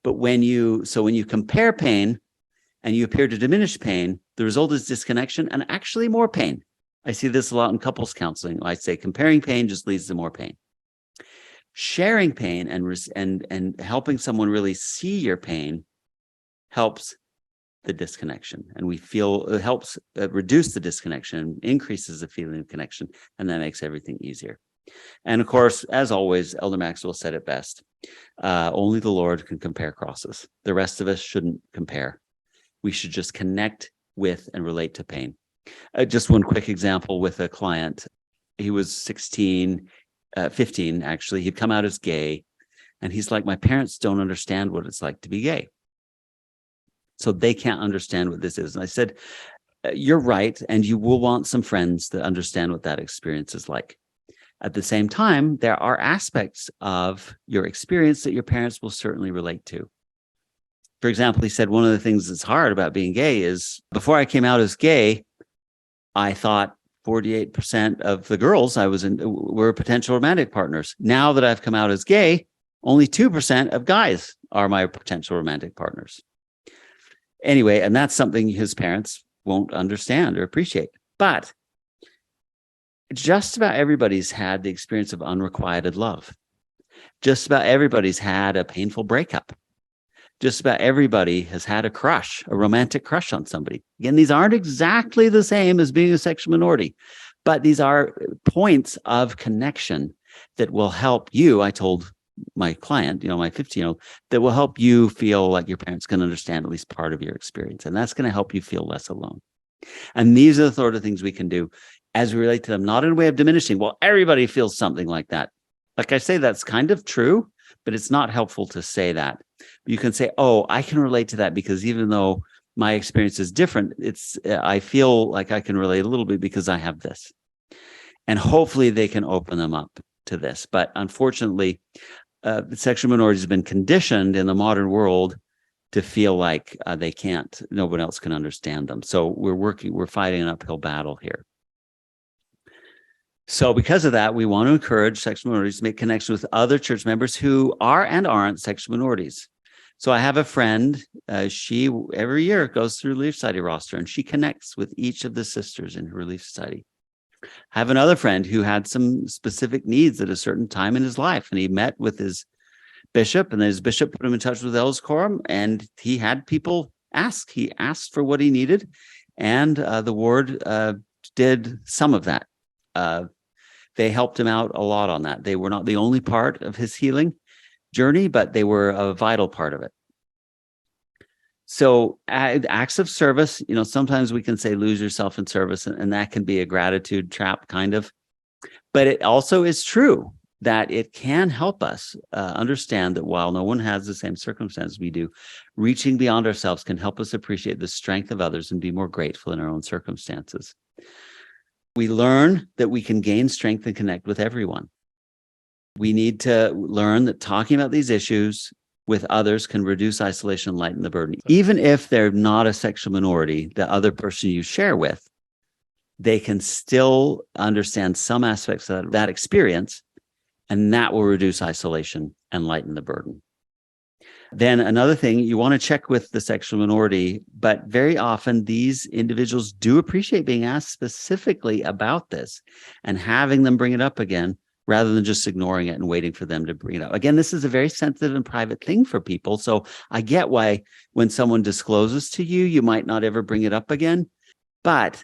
But when you compare pain and you appear to diminish pain, the result is disconnection and actually more pain. I see this a lot in couples counseling. I say comparing pain just leads to more pain. Sharing pain and helping someone really see your pain helps the disconnection, and we feel it helps reduce the disconnection, increases the feeling of connection, and that makes everything easier. And of course, as always, Elder Maxwell said it best: only the Lord can compare crosses. The rest of us shouldn't compare. We should just connect with and relate to pain. Just one quick example with a client. He was 15 actually. He'd come out as gay, and he's like, my parents don't understand what it's like to be gay. So they can't understand what this is. And I said, you're right. And you will want some friends that understand what that experience is like. At the same time, there are aspects of your experience that your parents will certainly relate to. For example, he said, one of the things that's hard about being gay is before I came out as gay, I thought 48% of the girls I was in were potential romantic partners. Now that I've come out as gay, only 2% of guys are my potential romantic partners. Anyway, and that's something his parents won't understand or appreciate. But just about everybody's had the experience of unrequited love. Just about everybody's had a painful breakup. Just about everybody has had a crush, a romantic crush on somebody. Again, these aren't exactly the same as being a sexual minority, but these are points of connection that will help you. I told my client, my 15-year-old, that will help you feel like your parents can understand at least part of your experience. And that's going to help you feel less alone. And these are the sort of things we can do as we relate to them, not in a way of diminishing. Well, everybody feels something like that. Like I say, that's kind of true, but it's not helpful to say that. You can say, oh, I can relate to that because even though my experience is different, I feel like I can relate a little bit because I have this. And hopefully they can open them up to this. But unfortunately, sexual minorities have been conditioned in the modern world to feel like no one else can understand them. So we're fighting an uphill battle here. So because of that, we want to encourage sexual minorities to make connections with other church members who are and aren't sexual minorities. So I have a friend, she every year goes through Relief Society roster, and she connects with each of the sisters in her Relief Society. I have another friend who had some specific needs at a certain time in his life, and he met with his bishop, and then his bishop put him in touch with Elders Quorum, and he had people ask. He asked for what he needed, and the ward did some of that. They helped him out a lot on that. They were not the only part of his healing journey, but they were a vital part of it. So acts of service, sometimes we can say lose yourself in service, and that can be a gratitude trap kind of. But it also is true that it can help us understand that while no one has the same circumstances we do, reaching beyond ourselves can help us appreciate the strength of others and be more grateful in our own circumstances. We learn that we can gain strength and connect with everyone. We need to learn that talking about these issues with others can reduce isolation and lighten the burden. Even if they're not a sexual minority, the other person you share with, they can still understand some aspects of that experience, and that will reduce isolation and lighten the burden. Then another thing, you want to check with the sexual minority, but very often these individuals do appreciate being asked specifically about this and having them bring it up again, rather than just ignoring it and waiting for them to bring it up. Again, this is a very sensitive and private thing for people. So I get why when someone discloses to you, you might not ever bring it up again, but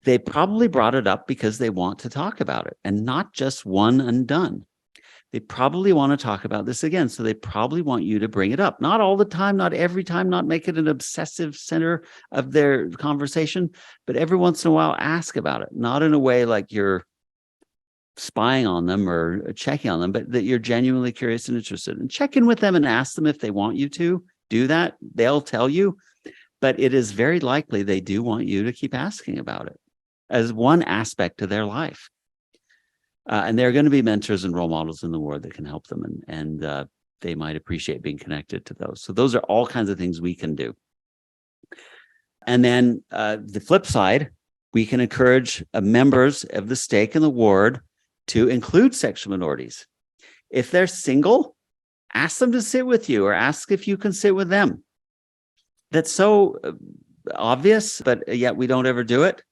they probably brought it up because they want to talk about it and not just one and done. They probably want to talk about this again. So they probably want you to bring it up. Not all the time, not every time, not make it an obsessive center of their conversation, but every once in a while, ask about it. Not in a way like you're spying on them or checking on them, but that you're genuinely curious and interested. And check in with them and ask them if they want you to do that. They'll tell you, but it is very likely they do want you to keep asking about it as one aspect of their life. And there are going to be mentors and role models in the ward that can help them, and they might appreciate being connected to those. So those are all kinds of things we can do. And then the flip side, we can encourage members of the stake in the ward to include sexual minorities. If they're single, ask them to sit with you or ask if you can sit with them. That's so obvious, but yet we don't ever do it.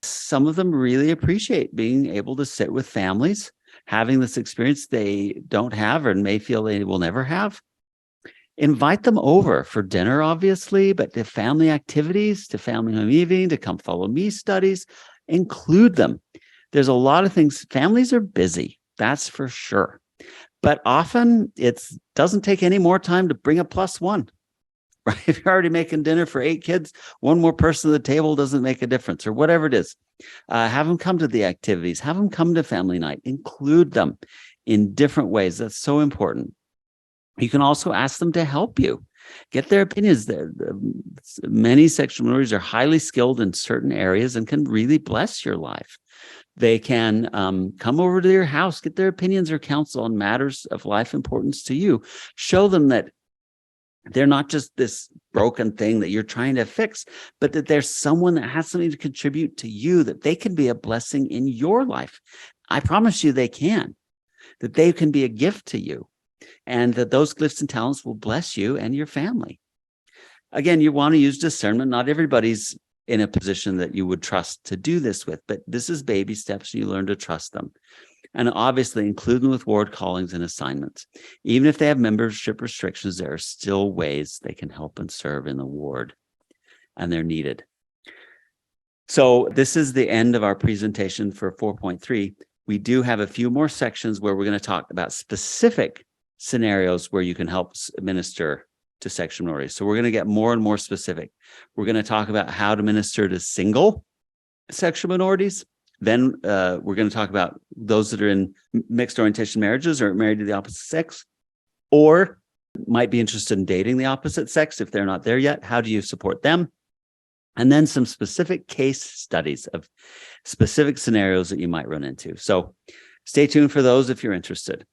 Some of them really appreciate being able to sit with families, having this experience they don't have or may feel they will never have. Invite them over for dinner, obviously, but to family activities, to family home evening, to come follow me studies, include them. There's a lot of things. Families are busy, that's for sure. But often it doesn't take any more time to bring a plus one, right? If you're already making dinner for 8 kids, one more person at the table doesn't make a difference, or whatever it is. Have them come to the activities, have them come to family night, include them in different ways. That's so important. You can also ask them to help you. Get their opinions. Many sexual minorities are highly skilled in certain areas and can really bless your life. They can come over to your house, get their opinions or counsel on matters of life importance to you. Show them that they're not just this broken thing that you're trying to fix, but that there's someone that has something to contribute to you, that they can be a blessing in your life. I promise you they can, that they can be a gift to you, and that those gifts and talents will bless you and your family. Again, you want to use discernment. Not everybody's in a position that you would trust to do this with, but this is baby steps, and you learn to trust them. And obviously include them with ward callings and assignments. Even if they have membership restrictions, there are still ways they can help and serve in the ward, and they're needed. So this is the end of our presentation for 4.3. We do have a few more sections where we're going to talk about specific scenarios where you can help minister to sexual minorities. So we're going to get more and more specific. We're going to talk about how to minister to single sexual minorities. Then we're going to talk about those that are in mixed orientation marriages or married to the opposite sex, or might be interested in dating the opposite sex if they're not there yet. How do you support them? And then some specific case studies of specific scenarios that you might run into. So stay tuned for those if you're interested.